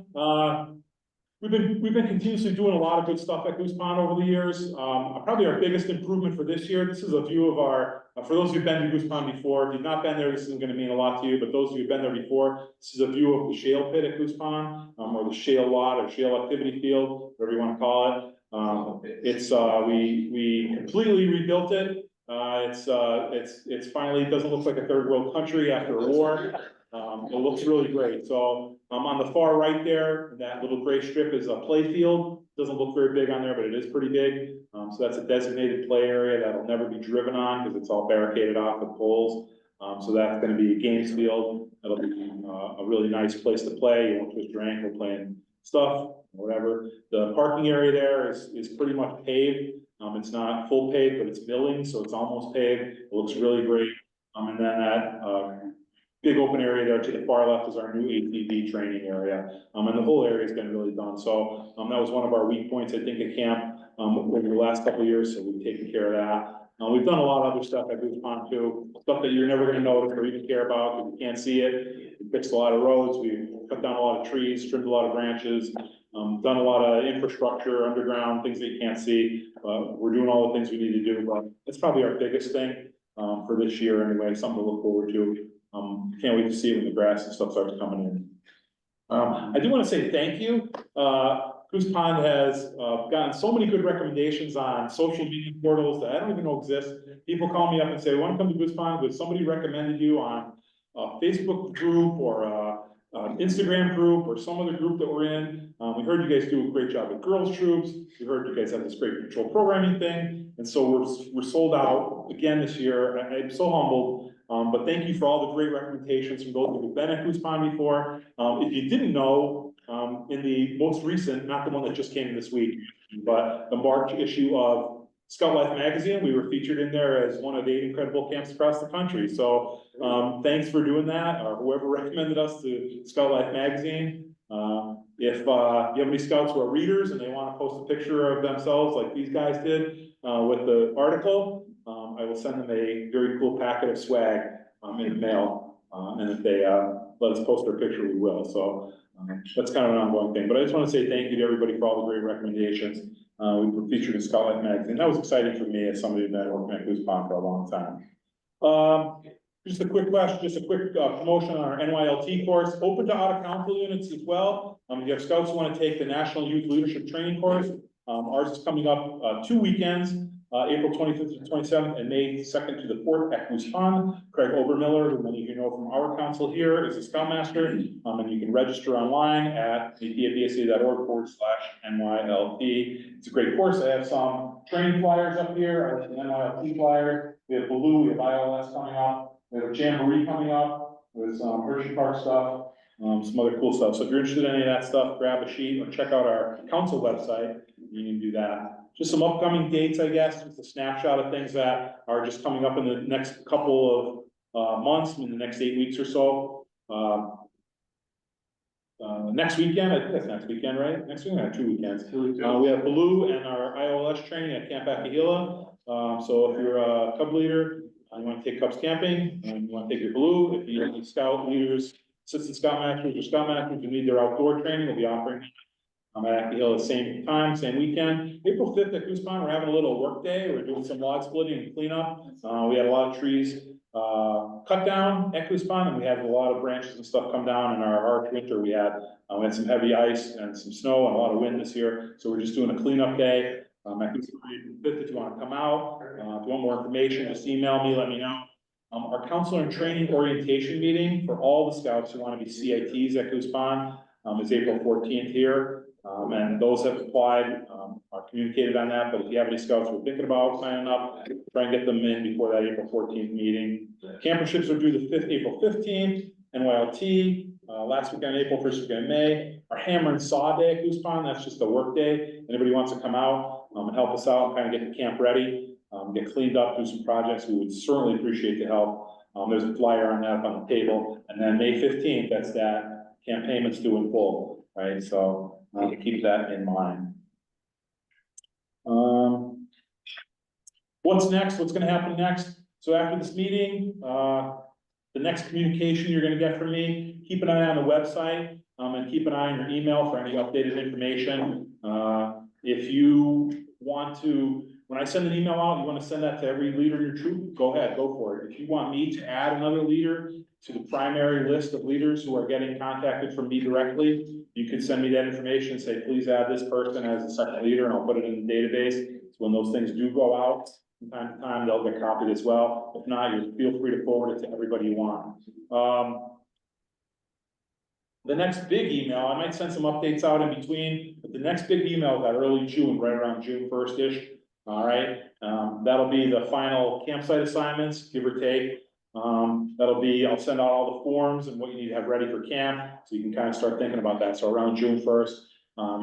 we've been continuously doing a lot of good stuff at Goose Pond over the years. Probably our biggest improvement for this year, this is a view of our, for those who've been to Goose Pond before, if you've not been there, this isn't gonna mean a lot to you, but those who've been there before, this is a view of the shale pit at Goose Pond, or the shale lot or shale activity field, whatever you wanna call it. We completely rebuilt it. It's finally, it doesn't look like a third world country after a war. It looks really great. So, on the far right there, that little gray strip is a play field. Doesn't look very big on there, but it is pretty big. So that's a designated play area that'll never be driven on because it's all barricaded off with poles. So that's gonna be a games field. It'll be, a really nice place to play. You won't twist your ankle playing stuff, whatever. The parking area there is pretty much paved. It's not full paved, but it's milling, so it's almost paved. It looks really great. And then that, big open area there to the far left is our new ATV training area. And the whole area has been really done. So, that was one of our weak points, I think, at camp, over the last couple of years, so we've taken care of that. We've done a lot of other stuff at Goose Pond too, stuff that you're never gonna notice or even care about, because you can't see it. We fixed a lot of roads, we cut down a lot of trees, trimmed a lot of branches, done a lot of infrastructure underground, things that you can't see. We're doing all the things we need to do, but it's probably our biggest thing, for this year anyway, something to look forward to. Can't wait to see when the grass and stuff starts coming in. I do want to say thank you. Goose Pond has gotten so many good recommendations on social media portals that I don't even know exist. People call me up and say, "Want to come to Goose Pond? But somebody recommended you on a Facebook group or an Instagram group or some other group that we're in. We heard you guys do a great job with girls troops. We heard you guys have this great patrol programming thing, and so we're sold out again this year. I'm so humbled." But thank you for all the great recommendations from those who've been at Goose Pond before. If you didn't know, in the most recent, not the one that just came this week, but the March issue of Scout Life Magazine, we were featured in there as one of 8 incredible camps across the country. So, thanks for doing that, or whoever recommended us to Scout Life Magazine. If you have any scouts who are readers and they want to post a picture of themselves like these guys did, with the article, I will send them a very cool packet of swag, in the mail. And if they, let us post their picture, we will. So, that's kind of an ongoing thing, but I just want to say thank you to everybody for all the great recommendations. We were featured in Scout Life Magazine. That was exciting for me as somebody that worked at Goose Pond for a long time. Just a quick question, just a quick promotion on our NYLT course, open to out-of-council units as well. If you have scouts who want to take the National Youth Leadership Training course, ours is coming up 2 weekends, April 25th to 27th and May 2nd to the 4th at Goose Pond. Craig Obermiller, who many of you know from our council here, is a scoutmaster, and you can register online at bpabsa.org/NYLT. It's a great course. I have some training flyers up here. I have the NYLT flyer. We have Baloo, we have ILS coming up. We have a Jamboree coming up with some Hershey Park stuff, some other cool stuff. So if you're interested in any of that stuff, grab a sheet or check out our council website. You can do that. Just some upcoming dates, I guess, just a snapshot of things that are just coming up in the next couple of months, in the next 8 weeks or so. Next weekend, I think that's next weekend, right? Next weekend, I have 2 weekends. We have Baloo and our IOLS training at Camp Akahila. So if you're a Cub leader, you want to take Cubs camping, and you want to take your Baloo, if you need scout leaders, assistant scoutmasters or scoutmasters who need their outdoor training, we'll be offering at Akahila the same time, same weekend. April 5th at Goose Pond, we're having a little work day. We're doing some log splitting and cleanup. We had a lot of trees cut down at Goose Pond, and we had a lot of branches and stuff come down in our harsh winter. We had some heavy ice and some snow and a lot of wind this year. So we're just doing a cleanup day. At Goose Pond, April 5th, if you want to come out. If you want more information, just email me, let me know. Our counselor and training orientation meeting for all the scouts who want to be CITs at Goose Pond is April 14th here. And those have applied, are communicated on that, but if you have any scouts who are thinking about signing up, try and get them in before that April 14th meeting. Camperships are due the April 15th, NYLT, last weekend, April, first weekend, May. Our hammer and saw day at Goose Pond, that's just a work day. Anybody wants to come out and help us out, kind of get the camp ready, get cleaned up, do some projects, we would certainly appreciate the help. There's a flyer on that up on the table, and then May 15th, that's that camp payments due in full, right? So keep that in mind. What's next? What's going to happen next? So after this meeting, the next communication you're gonna get from me, keep an eye on the website, and keep an eye on your email for any updated information. If you want to, when I send an email out, you wanna send that to every leader in your troop, go ahead, go for it. If you want me to add another leader to the primary list of leaders who are getting contacted from me directly, you can send me that information, say, please add this person as a second leader, and I'll put it in the database. So when those things do go out, from time to time, they'll get copied as well. If not, you feel free to forward it to everybody you want. The next big email, I might send some updates out in between, but the next big email is that early June, right around June 1st-ish. All right, that'll be the final campsite assignments, give or take. That'll be, I'll send out all the forms and what you need to have ready for camp, so you can kind of start thinking about that. So around June 1st,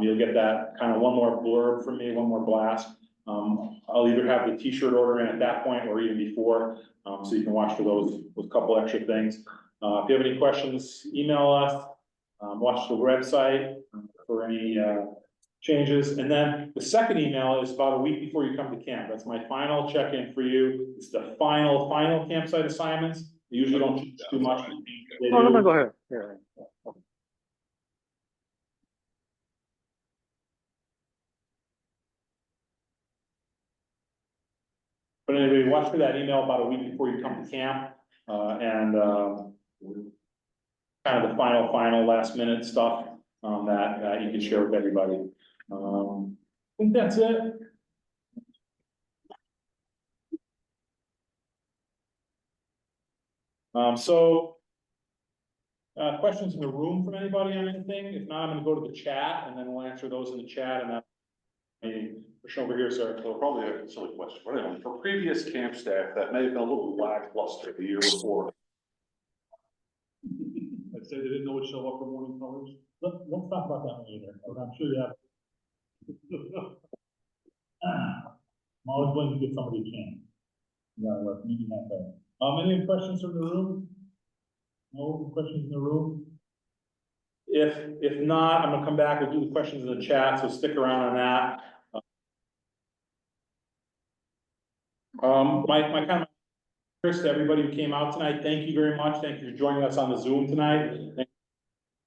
you'll get that kind of one more blurb from me, one more blast. I'll either have the t-shirt order in at that point or even before, so you can watch for those with a couple extra things. If you have any questions, email us, watch the website for any, changes. And then the second email is about a week before you come to camp. That's my final check-in for you. It's the final campsite assignments. They usually don't change too much. They Oh, no, do. go ahead. Yeah. But anyway, watch for that email about a week before you come to camp, and kind of the final last minute stuff, that you can share with everybody. I think that's it. Questions in the room from anybody on anything? If not, I'm gonna go to the chat and then we'll answer those in the chat and then. Hey, push over here, sir. So probably a silly question, but anyway, for previous camp staff that may have been a little lackluster the year before. I'd say they didn't know what show up for morning colors. Let's talk about that later, but I'm sure you have. I'm always willing to get somebody who can. Yeah, like meeting that day. Any questions from the room? No questions in the room? If not, I'm gonna come back, we'll do the questions in the chat, so stick around on that. My kind of, thanks to everybody who came out tonight, thank you very much, thank you for joining us on the Zoom tonight. Thank you in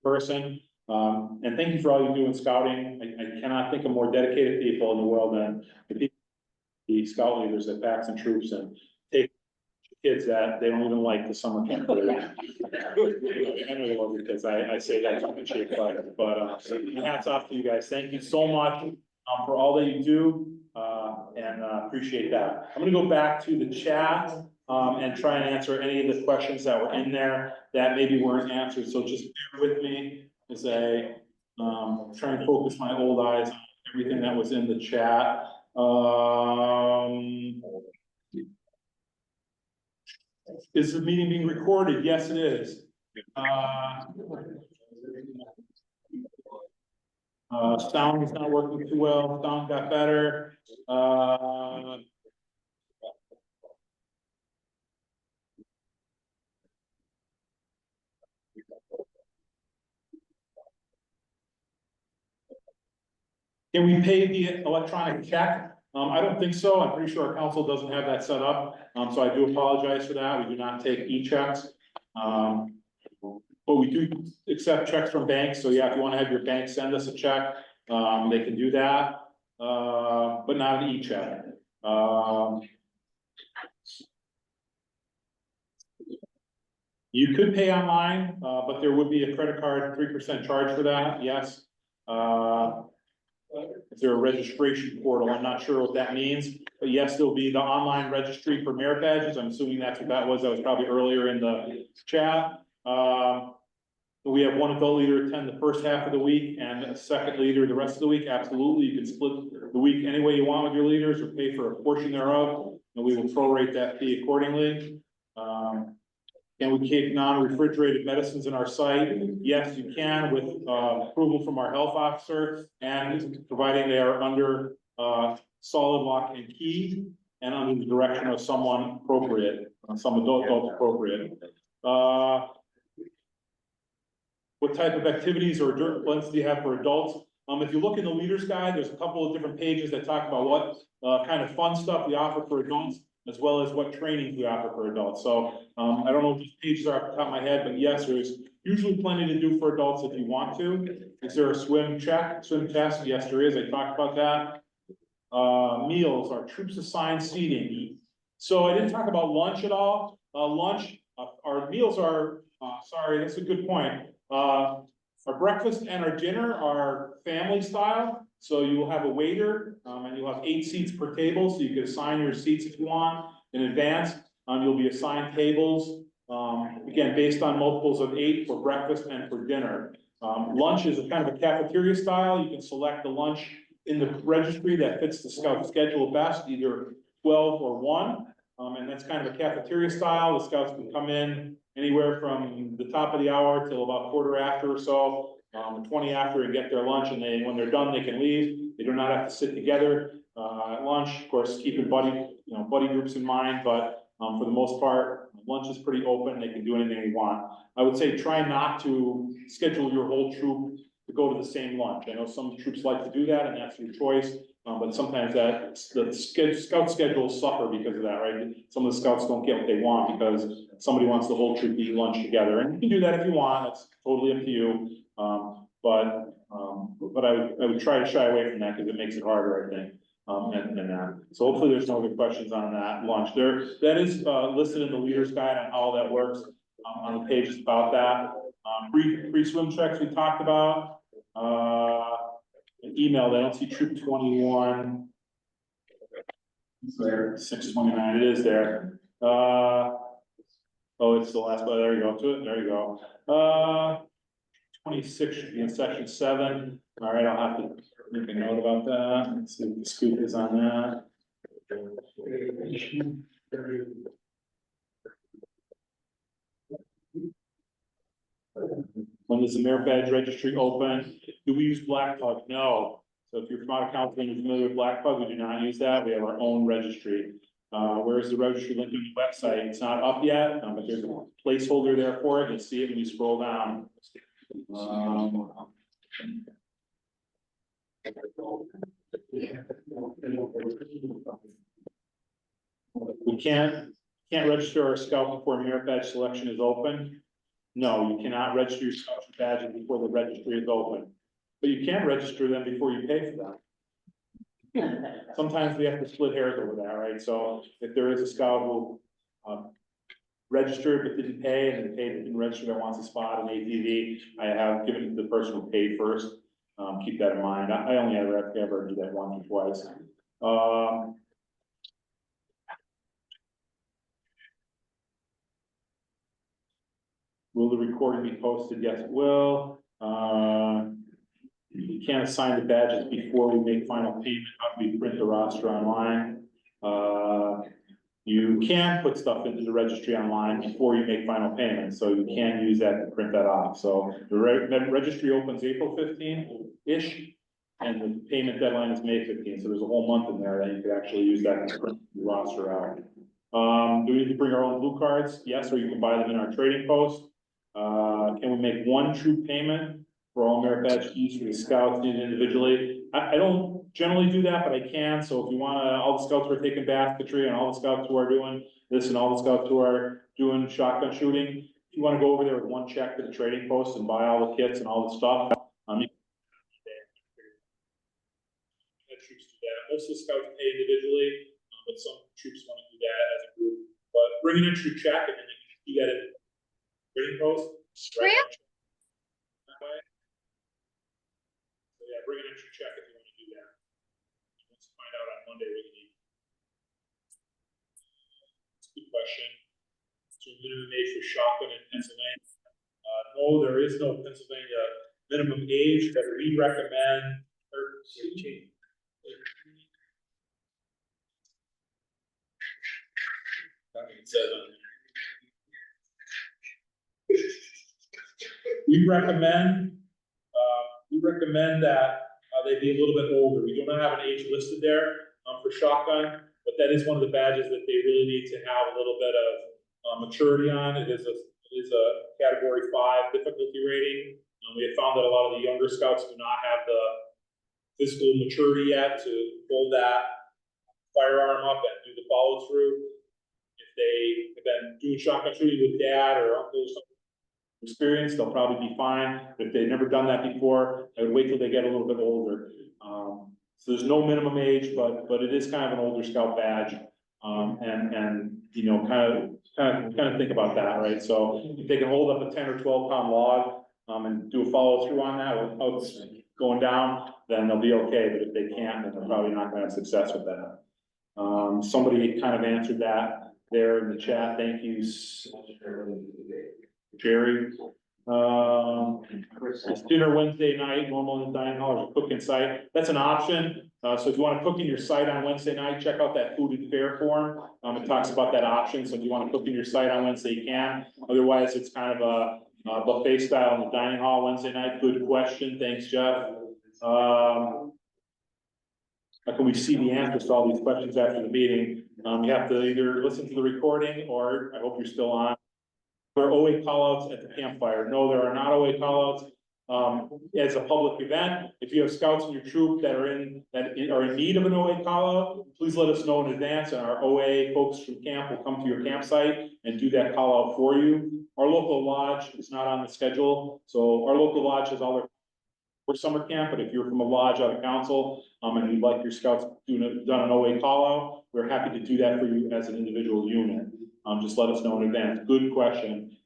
person, and thank you for all you do in scouting. I cannot think of more dedicated people in the world than the scout leaders at Packs and Troops, and take kids that they don't even like the summer camp. I know they love your kids, I say that in shape, but hats off to you guys, thank you so much for all that you do, and appreciate that. I'm gonna go back to the chat, and try and answer any of the questions that were in there that maybe weren't answered, so just bear with me as I try and focus my old eyes on everything that was in the chat. Is the meeting being recorded? Yes, it is. Sound is not working too well. Sound got better. Can we pay the electronic check? I don't think so. I'm pretty sure our council doesn't have that set up. So I do apologize for that. We do not take e-checks. But we do accept checks from banks. So yeah, if you want to have your bank send us a check, they can do that. But not an e-check. You could pay online, but there would be a credit card, 3% charge for that, yes. If they're a registration portal, I'm not sure what that means, but yes, there'll be the online registry for merit badges. I'm assuming that's what that was. That was probably earlier in the chat. We have one adult leader attend the first half of the week and a second leader the rest of the week. Absolutely, you can split the week any way you want with your leaders or pay for a portion thereof, and we will prorate that fee accordingly. Can we keep non-refrigerated medicines in our site? Yes, you can, with approval from our health officer, and providing they are under solid lock and key and under the direction of someone appropriate, some adult appropriate. What type of activities or blends do you have for adults? If you look in the leaders guide, there's a couple of different pages that talk about what kind of fun stuff we offer for adults. as well as what trainings we offer for adults. So, I don't know if these pages are off the top of my head, but yes, there's usually plenty to do for adults if you want to. Is there a swim test? Yes, there is. I talked about that. Meals, our troops assigned seating. So I didn't talk about lunch at all. Our meals are, sorry, that's a good point. Our breakfast and our dinner are family style. So you will have a waiter, and you'll have 8 seats per table, so you can assign your seats if you want in advance. You'll be assigned tables, again, based on multiples of 8 for breakfast and for dinner. Lunch is a kind of a cafeteria style. You can select the lunch in the registry that fits the scout schedule best, either 12 or 1. And that's kind of a cafeteria style. The scouts can come in anywhere from the top of the hour till about quarter after or so, 20 after, and get their lunch. And then when they're done, they can leave. They do not have to sit together at lunch. Of course, keeping buddy groups in mind, but for the most part, lunch is pretty open. They can do anything they want. I would say try not to schedule your whole troop to go to the same lunch. I know some troops like to do that, and that's your choice. But sometimes the scout schedules suffer because of that, right? Some of the scouts don't get what they want because somebody wants the whole troop to eat lunch together, and you can do that if you want. It's totally up to you. But I would try to shy away from that because it makes it harder, I think. So hopefully there's no other questions on that lunch. That is listed in the leader's guide on how that works on the pages about that. Pre-swim checks we talked about. Emailed, I don't see troop 21. It's there, 629, it is there. Oh, it's the last one, there you go, to it, there you go. 26 should be in section 7. All right, I'll have to make a note about that. Let's see what the scoop is on that. When does the merit badge registry open? Do we use Black Pug? No. So if you're from out of council and you're familiar with Black Pug, we do not use that. We have our own registry. Where's the registry link on the website? It's not up yet, but there's a placeholder there for it. You'll see it when you scroll down. We can't register our scout before merit badge selection is open. No, you cannot register your scout badges before the registry is open, but you can register them before you pay for them. Sometimes we have to split hairs over that, right? So if there is a scout who registered but didn't pay, and then paid but didn't register, that wants a spot in ATV, I have given it to the person who paid first. Keep that in mind. I only ever do that once or twice. Will the recording be posted? Yes, it will. You can't assign the badges before we make final payment. How do we print the roster online? You can put stuff into the registry online before you make final payment, so you can use that to print that off. So the registry opens April 15th-ish, and the payment deadline is May 15th. So there's a whole month in there that you could actually use that to print the roster out. Do we need to bring our own blue cards? Yes, or you can buy them in our trading post. Can we make one true payment for all merit badge fees for the scouts needed individually? I don't generally do that, but I can. So if you want to, all the scouts who are taking basketry and all the scouts who are doing this and all the scouts who are doing shotgun shooting, if you want to go over there with one check to the trading post and buy all the kits and all the stuff, troops do that. Most of the scouts pay individually, but some troops want to do that as a group. But bring an extra check and then you get it. Trading post. Right? That way. So yeah, bring an extra check if you want to do that. Let's find out on Monday what you need. That's a good question. So minimum age for shotgun in Pennsylvania. No, there is no Pennsylvania minimum age, but we recommend 13. It says on there. We recommend that they be a little bit older. We do not have an age listed there for shotgun, but that is one of the badges that they really need to have a little bit of maturity on. It is a category 5 difficulty rating. We have found that a lot of the younger scouts do not have the physical maturity yet to hold that firearm up and do the follow through. they have been doing shotgun shooting with dad or uncles, experience, they'll probably be fine. If they've never done that before, I would wait till they get a little bit older. So there's no minimum age, but it is kind of an older scout badge. And, you know, kind of think about that, right? So if they can hold up a 10 or 12 pound log, and do a follow through on that without going down, then they'll be okay. But if they can't, then they're probably not gonna have success with that. Somebody kind of answered that there in the chat. Thank you, Jerry. It's dinner Wednesday night, normal in the dining hall, or cook inside. That's an option. So if you want to cook in your site on Wednesday night, check out that food and fare form. It talks about that option. So if you want to cook in your site on Wednesday, you can. Otherwise, it's kind of a buffet style in the dining hall Wednesday night. Good question. Thanks, Jeff. How can we see the answers to all these questions after the meeting? You have to either listen to the recording, or I hope you're still on. There are OA callouts at the campfire. No, there are not OA callouts. As a public event, if you have scouts in your troop that are in need of an OA callout, please let us know in advance, and our OA folks from camp will come to your campsite and do that callout for you. Our local lodge is not on the schedule, so our local lodge has all their for summer camp, but if you're from a lodge out of council, and you'd like your scouts done an OA call out, we're happy to do that for you as an individual unit. Just let us know in advance. Good question.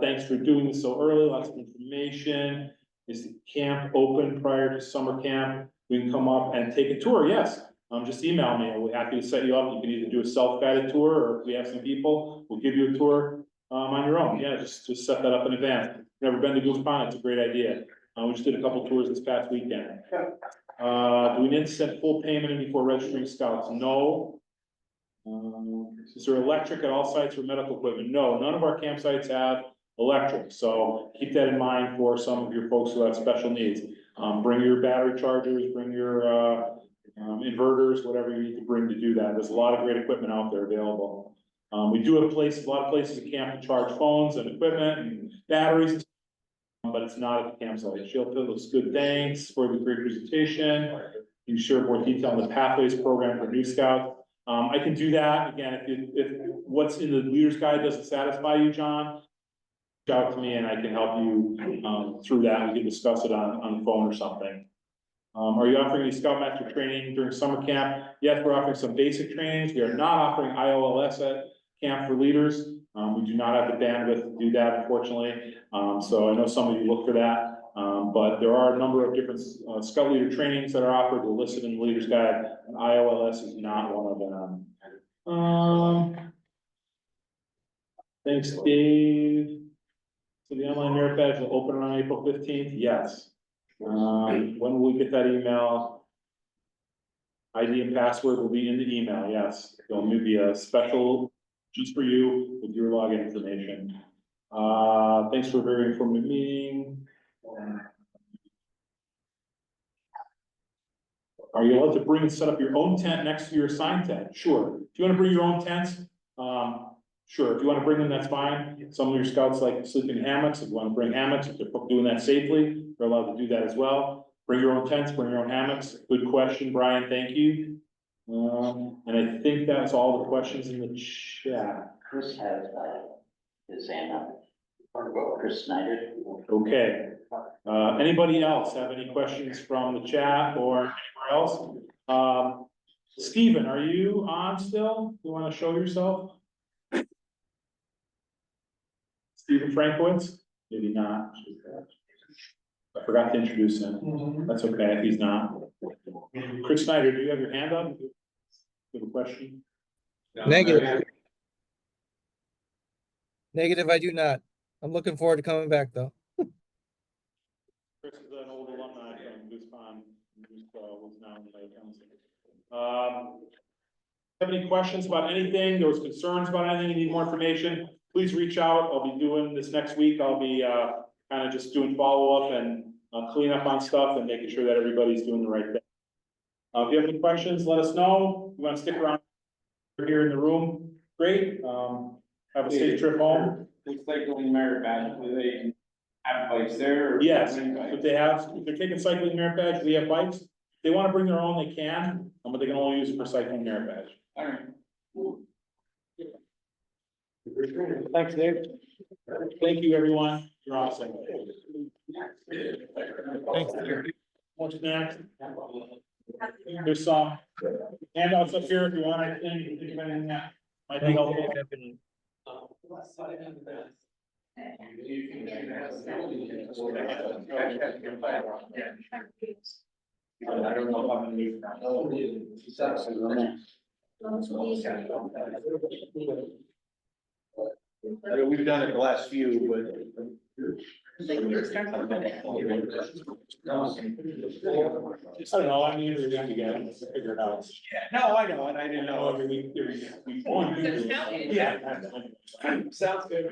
Thanks for doing this so early. Lots of information. Is the camp open prior to summer camp? We can come up and take a tour. Yes. Just email me. We're happy to set you up. You can either do a self-guided tour, or if we have some people, we'll give you a tour on your own. Yeah, just set that up in advance. Never been to Goose Pond? It's a great idea. We just did a couple tours this past weekend. Do we need to send full payment in before registering scouts? No. Is there electric at all sites for medical equipment? No, none of our campsites have electric, so keep that in mind for some of your folks who have special needs. Bring your battery chargers, bring your inverters, whatever you need to bring to do that. There's a lot of great equipment out there available. We do have a lot of places at camp to charge phones and equipment and batteries, but it's not at the campsite. Shield Pit looks good, thanks for the great presentation. You share more detail on the Pathways program for new scouts. I can do that, again, if what's in the leader's guide doesn't satisfy you, John, reach out to me and I can help you, through that. We can discuss it on the phone or something. Are you offering any Scoutmaster training during summer camp? Yes, we're offering some basic trainings. We are not offering IOLS at camp for leaders. We do not have the bandwidth to do that, unfortunately. So I know some of you look for that. But there are a number of different scout leader trainings that are offered. They're listed in the leader's guide, and IOLS is not one of them. Thanks, Dave. So the online merit badge will open on April 15th? Yes. When will we get that email? ID and password will be in the email, yes. There'll be a special just for you with your login information. Thanks for a very informative meeting. Are you allowed to bring and set up your own tent next to your assigned tent? Sure. If you want to bring your own tents, sure. If you want to bring them, that's fine. Some of your scouts like to sleep in hammocks. If you want to bring hammocks, if they're doing that safely, they're allowed to do that as well. Bring your own tents, bring your own hammocks. Good question, Brian. Thank you. And I think that's all the questions in the chat. Chris has his hand up. Chris Snyder. Okay. Anybody else have any questions from the chat or anywhere else? Stephen, are you on still? You want to show yourself? Stephen Frankowitz? Maybe not. I forgot to introduce him. That's okay if he's not. Chris Snyder, do you have your hand up? Do you have a question? Negative. Negative, I do not. I'm looking forward to coming back though. Chris is an old alumni from Goose Pond, who's now in the council. Have any questions about anything? There was concerns about anything, you need more information, please reach out. I'll be doing this next week. I'll be kind of just doing follow-up and clean up on stuff and making sure that everybody's doing the right thing. If you have any questions, let us know. If you want to stick around here in the room, great. Have a safe trip home. Cycling merit badge, do they have bikes there? Or Yes, if they're taking cycling merit badge, we have bikes. If they want to bring their own, they can, but they can only use it for cycling merit badge. All right. Thanks, Dave. Thank you, everyone. You're awesome. Thanks. What's next? There's some handouts up here if you want, I think, think of anything that might be helpful. I don't know how many. We've done it the last few, but. I don't know, I mean, we're gonna get figure it out. No, I know, and I didn't No, know. every week, we want to. Yeah. Sounds good.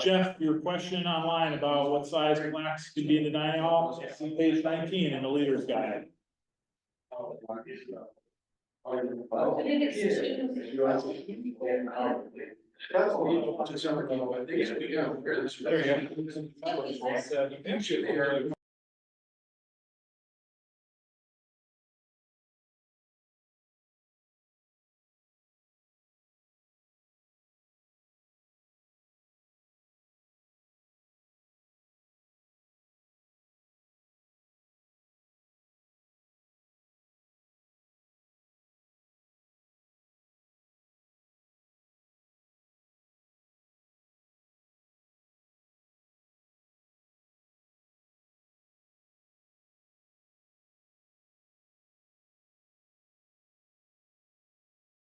Jeff, your question online about what size plaques can be in the dining hall, see page 19 in the leader's guide. There you go.